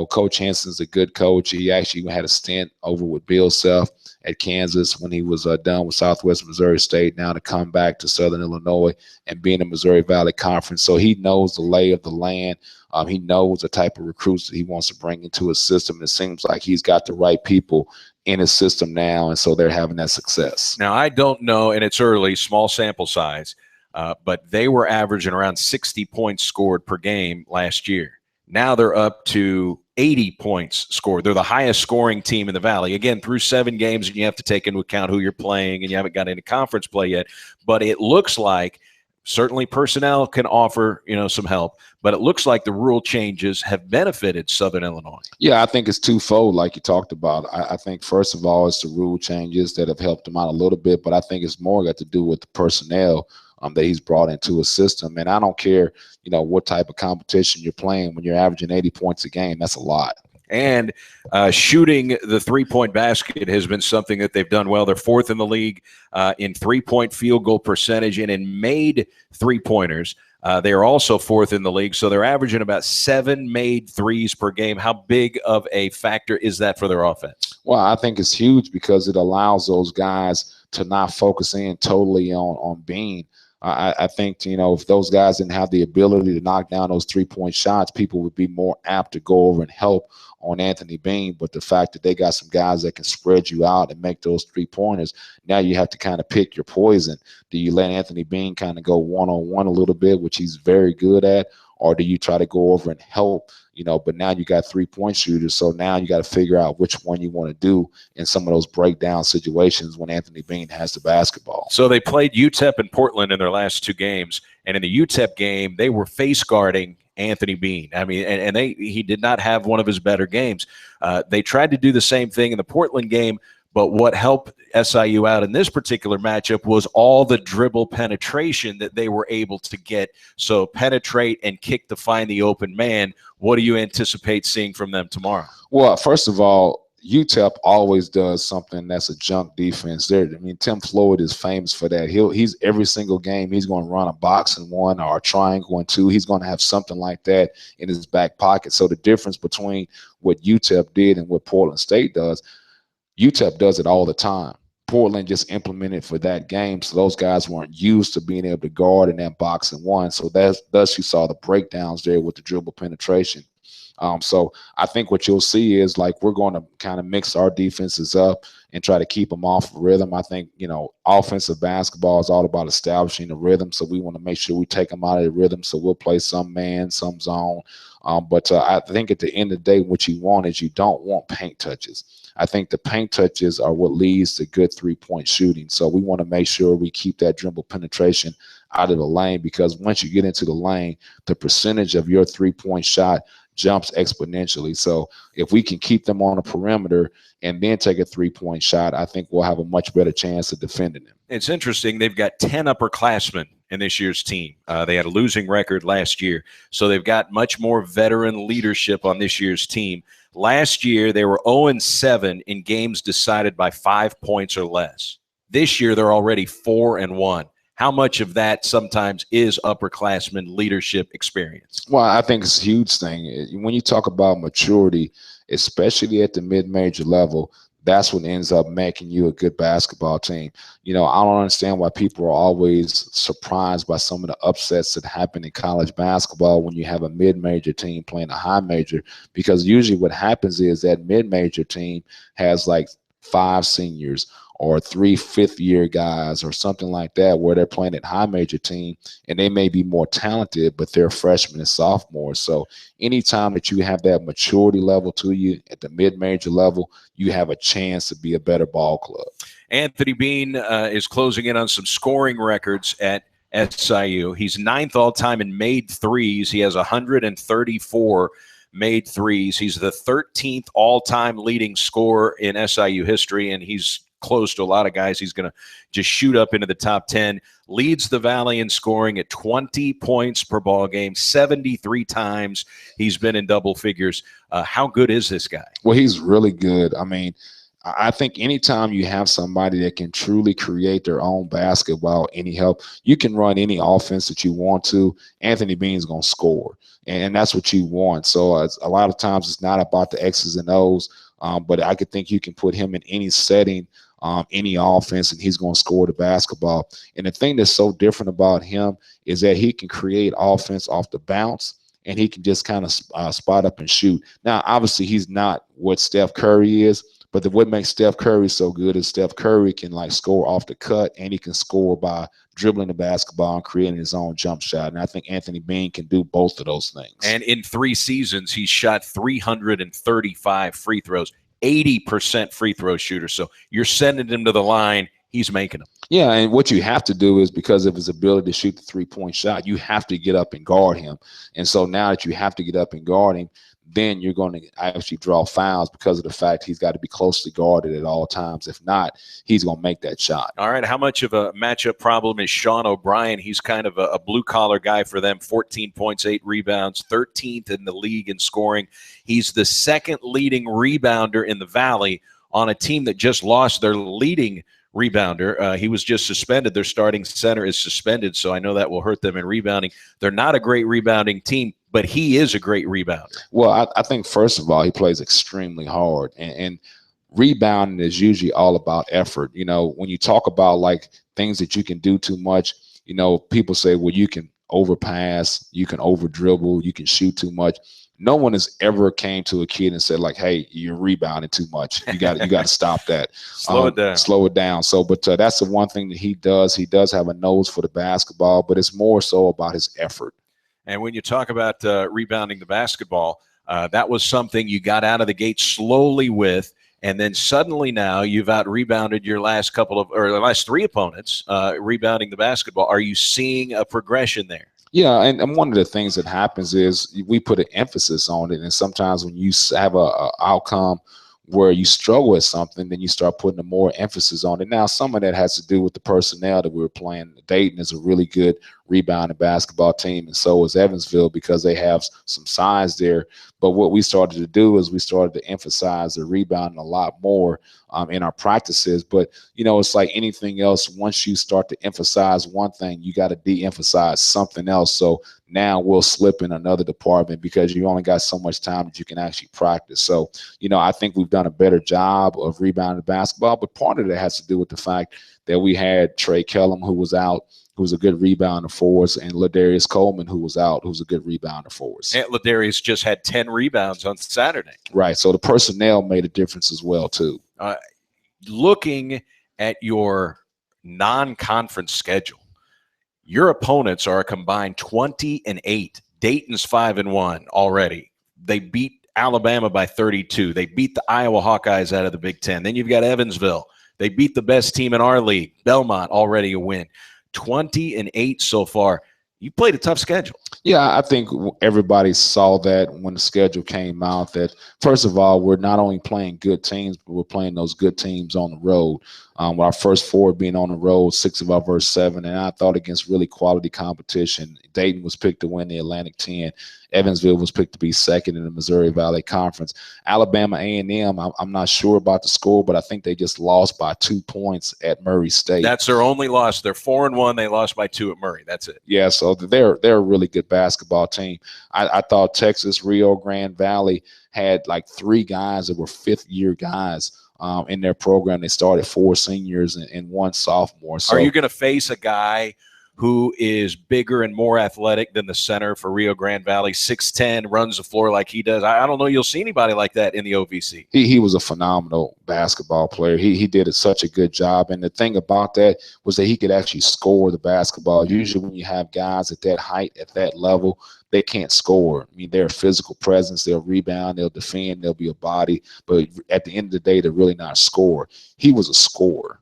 Coach Henson's a good coach. He actually had a stint over with Bill Self at Kansas when he was done with Southwest Missouri State, now to come back to Southern Illinois and be in the Missouri Valley Conference. So he knows the lay of the land. He knows the type of recruits that he wants to bring into his system. And it seems like he's got the right people in his system now, and so they're having that success. Now, I don't know, and it's early, small sample size, but they were averaging around 60 points scored per game last year. Now they're up to 80 points scored. They're the highest scoring team in the Valley. Again, through 7 games, and you have to take into account who you're playing, and you haven't got into conference play yet. But it looks like certainly personnel can offer, some help, but it looks like the rule changes have benefited Southern Illinois. Yeah, I think it's twofold, like you talked about. I think, first of all, it's the rule changes that have helped them out a little bit, but I think it's more got to do with the personnel that he's brought into a system. And I don't care, what type of competition you're playing. When you're averaging 80 points a game, that's a lot. And shooting the three-point basket has been something that they've done well. They're 4th in the league in three-point field goal percentage and in made three-pointers. They are also 4th in the league, so they're averaging about 7 made threes per game. How big of a factor is that for their offense? Well, I think it's huge because it allows those guys to not focus in totally on Bean. I think, if those guys didn't have the ability to knock down those three-point shots, people would be more apt to go over and help on Anthony Bean. But the fact that they got some guys that can spread you out and make those three-pointers, now you have to kind of pick your poison. Do you let Anthony Bean kind of go one-on-one a little bit, which he's very good at, or do you try to go over and help? But now you got 3-point shooters, so now you got to figure out which one you want to do in some of those breakdown situations when Anthony Bean has the basketball. So they played UTEP and Portland in their last 2 games, and in the UTEP game, they were face guarding Anthony Bean. I mean, and he did not have one of his better games. They tried to do the same thing in the Portland game, but what helped SIU out in this particular matchup was all the dribble penetration that they were able to get. So penetrate and kick to find the open man. What do you anticipate seeing from them tomorrow? Well, first of all, UTEP always does something that's a junk defense. There, I mean, Tim Floyd is famous for that. He's every single game he's going to run a box and 1 or a triangle and 2. He's going to have something like that in his back pocket. So the difference between what UTEP did and what Portland State does, UTEP does it all the time. Portland just implemented for that game, so those guys weren't used to being able to guard in that box and 1. So thus you saw the breakdowns there with the dribble penetration. So I think what you'll see is like we're going to kind of mix our defenses up and try to keep them off rhythm. I think, offensive basketball is all about establishing the rhythm. So we want to make sure we take them out of the rhythm. So we'll play some man, some zone. But I think at the end of the day, what you want is you don't want paint touches. I think the paint touches are what leads to good 3-point shooting. So we want to make sure we keep that dribble penetration out of the lane, because once you get into the lane, the percentage of your 3-point shot jumps exponentially. So if we can keep them on the perimeter and then take a 3-point shot, I think we'll have a much better chance of defending them. It's interesting. They've got 10 upperclassmen in this year's team. They had a losing record last year, so they've got much more veteran leadership on this year's team. Last year, they were 0-7 in games decided by 5 points or less. This year, they're already 4-1. How much of that sometimes is upperclassmen leadership experience? Well, I think it's a huge thing. When you talk about maturity, especially at the mid-major level, that's what ends up making you a good basketball team. I don't understand why people are always surprised by some of the upsets that happen in college basketball when you have a mid-major team playing a high major, because usually what happens is that mid-major team has like 5 seniors or 3 fifth-year guys or something like that, where they're playing at high major team and they may be more talented, but they're freshmen and sophomores. So anytime that you have that maturity level to you at the mid-major level, you have a chance to be a better ball club. Anthony Bean is closing in on some scoring records at SIU. He's 9th all-time in made threes. He has 134 made threes. He's the 13th all-time leading scorer in SIU history, and he's close to a lot of guys. He's going to just shoot up into the top 10. Leads the Valley in scoring at 20 points per ball game. 73 times he's been in double figures. How good is this guy? Well, he's really good. I mean, I think anytime you have somebody that can truly create their own basketball, any help, you can run any offense that you want to. Anthony Bean's going to score, and that's what you want. So a lot of times it's not about the X's and O's, but I could think you can put him in any setting, any offense, and he's going to score the basketball. And the thing that's so different about him is that he can create offense off the bounce, and he can just kind of spot up and shoot. Now, obviously, he's not what Steph Curry is, but what makes Steph Curry so good is Steph Curry can score off the cut, and he can score by dribbling the basketball and creating his own jump shot. And I think Anthony Bean can do both of those things. And in 3 seasons, he's shot 335 free throws, 80% free throw shooter. So you're sending him to the line, he's making them. Yeah, and what you have to do is, because of his ability to shoot the 3-point shot, you have to get up and guard him. And so now that you have to get up and guard him, then you're going to actually draw fouls because of the fact he's got to be closely guarded at all times. If not, he's going to make that shot. All right, how much of a matchup problem is Sean O'Brien? He's kind of a blue-collar guy for them, 14 points, 8 rebounds, 13th in the league in scoring. He's the 2nd leading rebounder in the Valley on a team that just lost their leading rebounder. He was just suspended. Their starting center is suspended, so I know that will hurt them in rebounding. They're not a great rebounding team, but he is a great rebounder. Well, I think, first of all, he plays extremely hard, and rebounding is usually all about effort. When you talk about things that you can do too much, people say, well, you can overpass, you can over dribble, you can shoot too much. No one has ever came to a kid and said, hey, you're rebounding too much. You got to stop that. Slow it down. Slow it down. So, but that's the one thing that he does. He does have a nose for the basketball, but it's more so about his effort. And when you talk about rebounding the basketball, that was something you got out of the gate slowly with, and then suddenly now you've out-rebounded your last 3 opponents rebounding the basketball. Are you seeing a progression there? Yeah, and one of the things that happens is we put an emphasis on it, and sometimes when you have a outcome where you struggle with something, then you start putting more emphasis on it. Now, some of that has to do with the personnel that we were playing. Dayton is a really good rebounding basketball team, and so is Evansville because they have some size there. But what we started to do is we started to emphasize the rebounding a lot more in our practices. But, it's like anything else. Once you start to emphasize one thing, you got to de-emphasize something else. So now we'll slip in another department because you only got so much time that you can actually practice. So, I think we've done a better job of rebounding basketball, but part of it has to do with the fact that we had Trey Kellum, who was out, who was a good rebounder for us, and Ladarius Coleman, who was out, who's a good rebounder for us. And Ladarius just had 10 rebounds on Saturday. Right, so the personnel made a difference as well, too. Looking at your non-conference schedule, your opponents are a combined 20-8. Dayton's 5-1 already. They beat Alabama by 32. They beat the Iowa Hawkeyes out of the Big Ten. Then you've got Evansville. They beat the best team in our league, Belmont, already a win. 20-8 so far. You played a tough schedule. Yeah, I think everybody saw that when the schedule came out that, first of all, we're not only playing good teams, but we're playing those good teams on the road. With our first four being on the road, 6 of our first 7, and I thought against really quality competition. Dayton was picked to win the Atlantic 10. Evansville was picked to be second in the Missouri Valley Conference. Alabama A&M, I'm not sure about the score, but I think they just lost by 2 points at Murray State. That's their only loss. They're 4-1. They lost by 2 at Murray. That's it. Yeah, so they're a really good basketball team. I thought Texas, Rio Grande Valley had like 3 guys that were fifth-year guys in their program. They started 4 seniors and 1 sophomore. So are you going to face a guy who is bigger and more athletic than the center for Rio Grande Valley, 6'10", runs the floor like he does? I don't know you'll see anybody like that in the OVC. He was a phenomenal basketball player. He did such a good job. And the thing about that was that he could actually score the basketball. Usually when you have guys at that height, at that level, they can't score. I mean, they're a physical presence. They'll rebound. They'll defend. They'll be a body. But at the end of the day, they're really not a scorer. He was a scorer.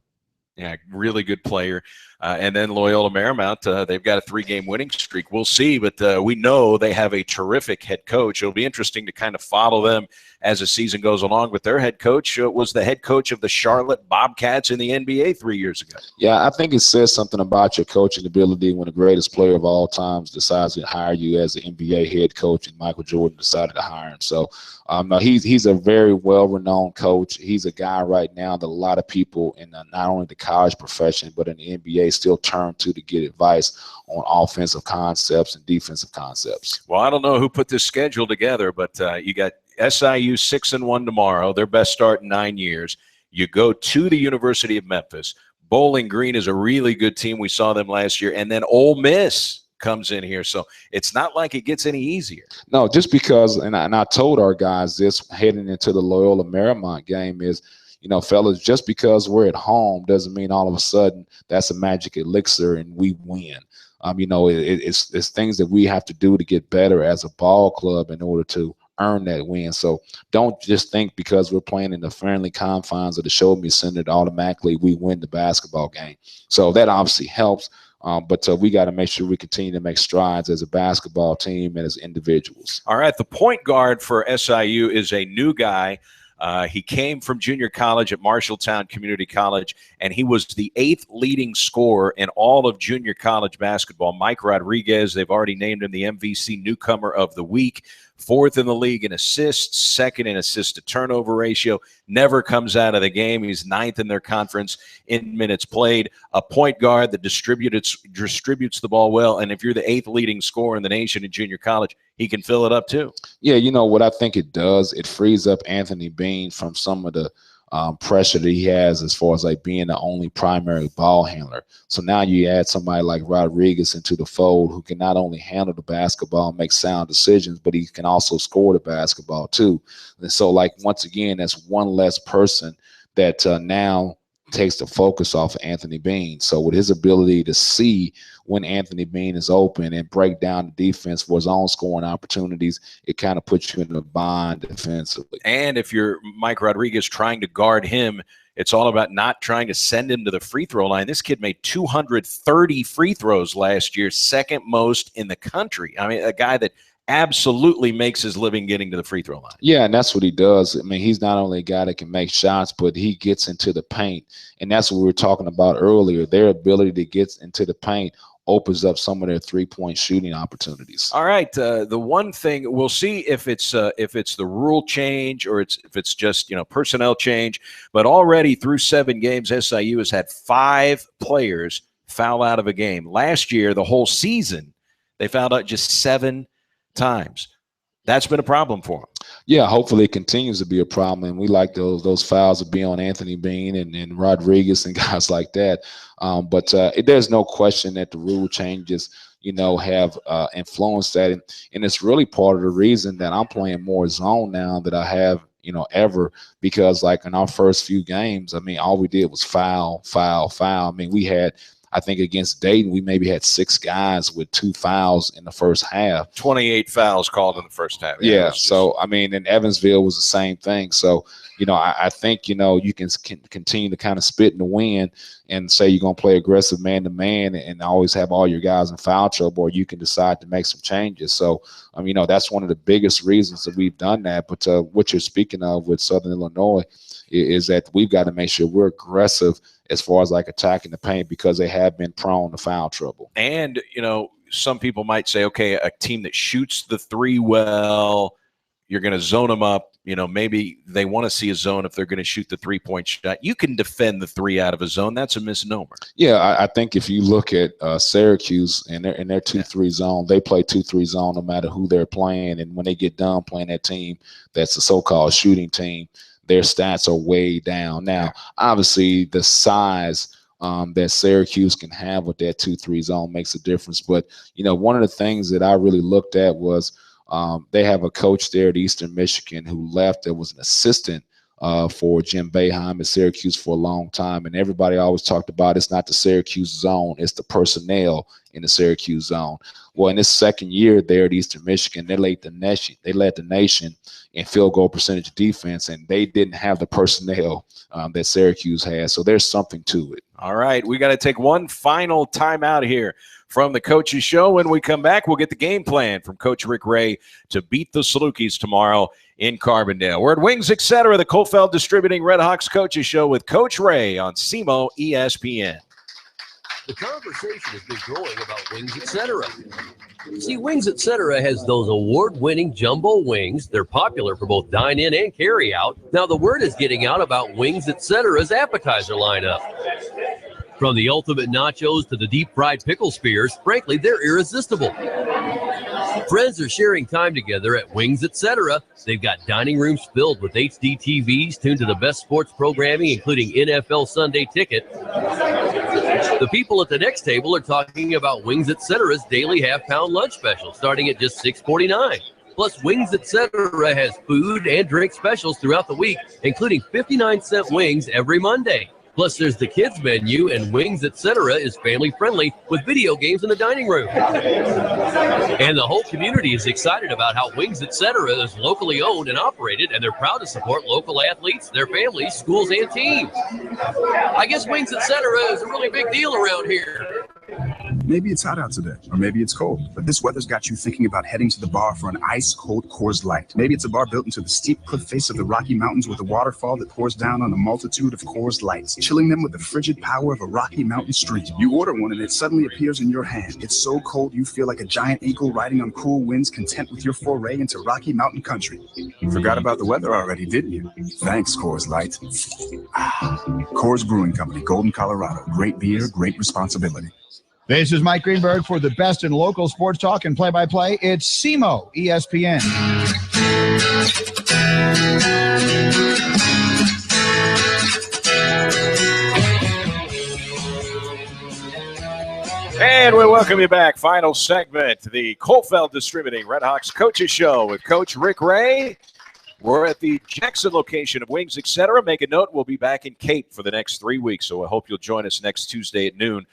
Yeah, really good player. And then Loyola Marymount, they've got a 3-game winning streak. We'll see, but we know they have a terrific head coach. It'll be interesting to kind of follow them as the season goes along. But their head coach was the head coach of the Charlotte Bobcats in the NBA 3 years ago. Yeah, I think it says something about your coaching ability when the greatest player of all times decides to hire you as the NBA head coach, and Michael Jordan decided to hire him. So no, he's a very well-renowned coach. He's a guy right now that a lot of people in not only the college profession but in the NBA still turn to get advice on offensive concepts and defensive concepts. Well, I don't know who put this schedule together, but you got SIU 6-1 tomorrow, their best start in 9 years. You go to the University of Memphis. Bowling Green is a really good team. We saw them last year. And then Ole Miss comes in here. So it's not like it gets any easier. No, just because, and I told our guys this heading into the Loyola Marymount game is, fellas, just because we're at home doesn't mean all of a sudden that's a magic elixir and we win. It's things that we have to do to get better as a ball club in order to earn that win. So don't just think because we're playing in the friendly confines of the Show Me Center that automatically we win the basketball game. So that obviously helps. But we got to make sure we continue to make strides as a basketball team and as individuals. All right, the point guard for SIU is a new guy. He came from junior college at Marshalltown Community College, and he was the 8th leading scorer in all of junior college basketball. Mike Rodriguez, they've already named him the MVC Newcomer of the Week. 4th in the league in assists, 2nd in assist-to-turnover ratio, never comes out of the game. He's 9th in their conference in minutes played. A point guard that distributes the ball well, and if you're the 8th leading scorer in the nation in junior college, he can fill it up too. Yeah, what I think it does, it frees up Anthony Bean from some of the pressure that he has as far as like being the only primary ball handler. So now you add somebody like Rodriguez into the fold who can not only handle the basketball and make sound decisions, but he can also score the basketball too. And so like, once again, that's one less person that now takes the focus off of Anthony Bean. So with his ability to see when Anthony Bean is open and break down the defense for his own scoring opportunities, it kind of puts you in a bind defensively. And if you're Mike Rodriguez trying to guard him, it's all about not trying to send him to the free throw line. This kid made 230 free throws last year, 2nd most in the country. I mean, a guy that absolutely makes his living getting to the free throw line. Yeah, and that's what he does. I mean, he's not only a guy that can make shots, but he gets into the paint. And that's what we were talking about earlier, their ability to get into the paint opens up some of their 3-point shooting opportunities. All right. The one thing we'll see if it's the rule change or if it's just personnel change. But already through 7 games, SIU has had 5 players foul out of a game. Last year, the whole season, they fouled out just 7 times. That's been a problem for them. Yeah, hopefully it continues to be a problem, and we like those fouls to be on Anthony Bean and Rodriguez and guys like that. But there's no question that the rule changes, have influenced that, and it's really part of the reason that I'm playing more zone now than I have, ever, because like in our first few games, I mean, all we did was foul. I mean, we had, I think against Dayton, we maybe had 6 guys with 2 fouls in the first half. 28 fouls called in the first half. Yeah. So, I mean, in Evansville was the same thing. So, I think, you can continue to kind of spit in the wind and say you're going to play aggressive man-to-man and always have all your guys in foul trouble, or you can decide to make some changes. So, that's one of the biggest reasons that we've done that. But what you're speaking of with Southern Illinois is that we've got to make sure we're aggressive as far as like attacking the paint, because they have been prone to foul trouble. And, some people might say, okay, a team that shoots the 3 well, you're going to zone them up. Maybe they want to see a zone if they're going to shoot the 3-point shot. You can defend the 3 out of a zone. That's a misnomer. Yeah, I think if you look at Syracuse and their 2-3 zone, they play 2-3 zone no matter who they're playing. And when they get done playing that team that's a so-called shooting team, their stats are way down. Now, obviously, the size that Syracuse can have with that 2-3 zone makes a difference. But, one of the things that I really looked at was they have a coach there at Eastern Michigan who left that was an assistant for Jim Boeheim at Syracuse for a long time. And everybody always talked about it's not the Syracuse zone, it's the personnel in the Syracuse zone. Well, in this second year there at Eastern Michigan, they led the nation in field goal percentage defense, and they didn't have the personnel that Syracuse has. So there's something to it. All right, we got to take one final timeout here from the Coach's Show. When we come back, we'll get the game plan from Coach Rick Ray to beat the Salukis tomorrow in Carbondale. We're at Wings Etc., the Coalfeld Distributing Redhawks Coach's Show with Coach Ray on SEMO ESPN. The conversation has been growing about Wings Etc. See, Wings Etc. has those award-winning jumbo wings. They're popular for both dine-in and carry-out. Now, the word is getting out about Wings Etc.'s appetizer lineup. From the ultimate nachos to the deep-fried pickle spears, frankly, they're irresistible. Friends are sharing time together at Wings Etc. They've got dining rooms filled with HD TVs tuned to the best sports programming, including NFL Sunday Ticket. The people at the next table are talking about Wings Etc.'s daily half-pound lunch special, starting at just $6.49. Plus, Wings Etc. has food and drink specials throughout the week, including 59-cent wings every Monday. Plus, there's the kids menu, and Wings Etc. is family-friendly with video games in the dining room. And the whole community is excited about how Wings Etc. is locally owned and operated, and they're proud to support local athletes, their families, schools, and teams. I guess Wings Etc. is a really big deal around here. Maybe it's hot out today, or maybe it's cold, but this weather's got you thinking about heading to the bar for an ice-cold Coors Light. Maybe it's a bar built into the steep cliff face of the Rocky Mountains with a waterfall that pours down on a multitude of Coors Lights, chilling them with the frigid power of a Rocky Mountain stream. You order one and it suddenly appears in your hand. It's so cold you feel like a giant eagle riding on cool winds, content with your foray into Rocky Mountain country. You forgot about the weather already, didn't you? Thanks, Coors Light. Coors Brewing Company, Golden, Colorado. Great beer, great responsibility. This is Mike Greenberg for the best in local sports talk and play-by-play. It's SEMO ESPN. And we welcome you back. Final segment, the Coalfeld Distributing Redhawks Coaches Show with Coach Rick Ray. We're at the Jackson location of Wings Etc. Make a note, we'll be back in Cape for the next 3 weeks, so I hope you'll join us next Tuesday at noon.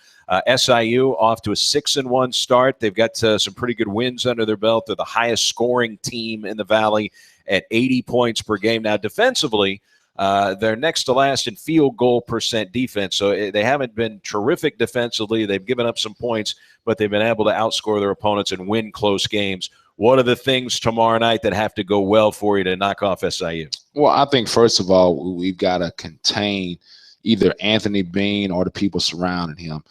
SIU off to a 6-1 start. They've got some pretty good wins under their belt. They're the highest scoring team in the Valley at 80 points per game. Now, defensively, they're next to last in field goal percent defense, so they haven't been terrific defensively. They've given up some points, but they've been able to outscore their opponents and win close games. What are the things tomorrow night that have to go well for you to knock off SIU? Well, I think, first of all, we've got to contain, either Anthony Bean or the people surrounding him.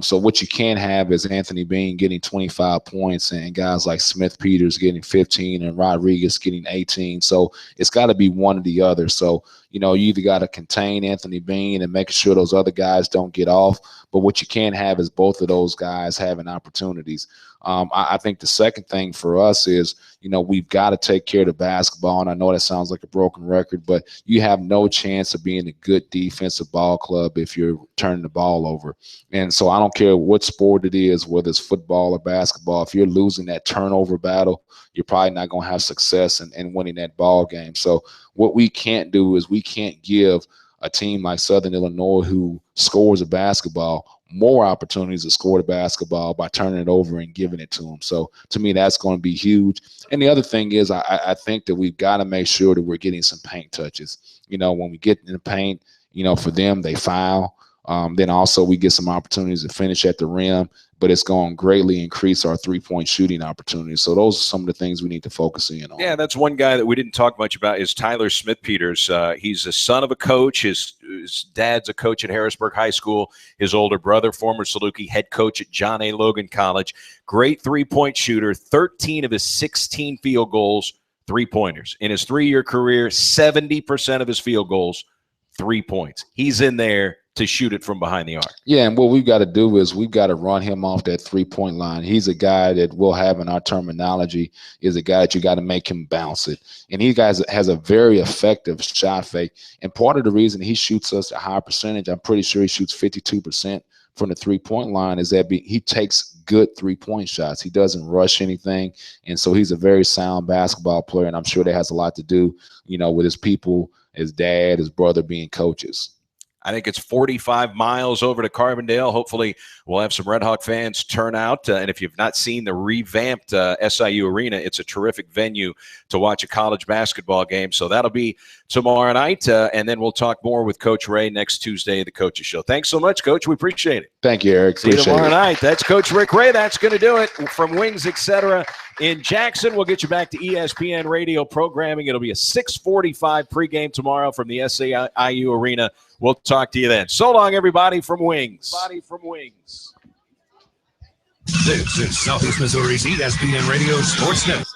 So what you can't have is Anthony Bean getting 25 points and guys like Smith Peters getting 15 and Rodriguez getting 18. So it's got to be one or the other. So, you either got to contain Anthony Bean and making sure those other guys don't get off. But what you can't have is both of those guys having opportunities. I think the second thing for us is, we've got to take care of the basketball. And I know that sounds like a broken record, but you have no chance of being a good defensive ball club if you're turning the ball over. And so I don't care what sport it is, whether it's football or basketball, if you're losing that turnover battle, you're probably not going to have success in winning that ball game. So what we can't do is we can't give a team like Southern Illinois who scores a basketball more opportunities to score the basketball by turning it over and giving it to them. So to me, that's going to be huge. And the other thing is I think that we've got to make sure that we're getting some paint touches. When we get in the paint, for them, they foul. Then also we get some opportunities to finish at the rim, but it's going to greatly increase our three-point shooting opportunities. So those are some of the things we need to focus in on. Yeah, that's one guy that we didn't talk much about is Tyler Smith-Peters. He's the son of a coach. His dad's a coach at Harrisburg High School. His older brother, former Saluki head coach at John A. Logan College. Great three-point shooter. 13 of his 16 field goals, three-pointers. In his 3-year career, 70% of his field goals, 3 points. He's in there to shoot it from behind the arc. Yeah, and what we've got to do is we've got to run him off that three-point line. He's a guy that we'll have in our terminology is a guy that you got to make him bounce it. And he has a very effective shot fake. And part of the reason he shoots us a high percentage, I'm pretty sure he shoots 52% from the three-point line, is that he takes good three-point shots. He doesn't rush anything. And so he's a very sound basketball player, and I'm sure that has a lot to do, with his people, his dad, his brother being coaches. I think it's 45 miles over to Carbondale. Hopefully we'll have some Red Hawk fans turn out. And if you've not seen the revamped SIU Arena, it's a terrific venue to watch a college basketball game. So that'll be tomorrow night. And then we'll talk more with Coach Ray next Tuesday, the Coaches Show. Thanks so much, Coach. We appreciate it. Thank you, Eric. See you tomorrow night. That's Coach Rick Ray. That's going to do it from Wings, etc. in Jackson. We'll get you back to ESPN radio programming. It'll be a 6:45 pregame tomorrow from the SIU Arena. We'll talk to you then. So long, everybody from Wings. This is Southeast Missouri's ESPN Radio Sports Network.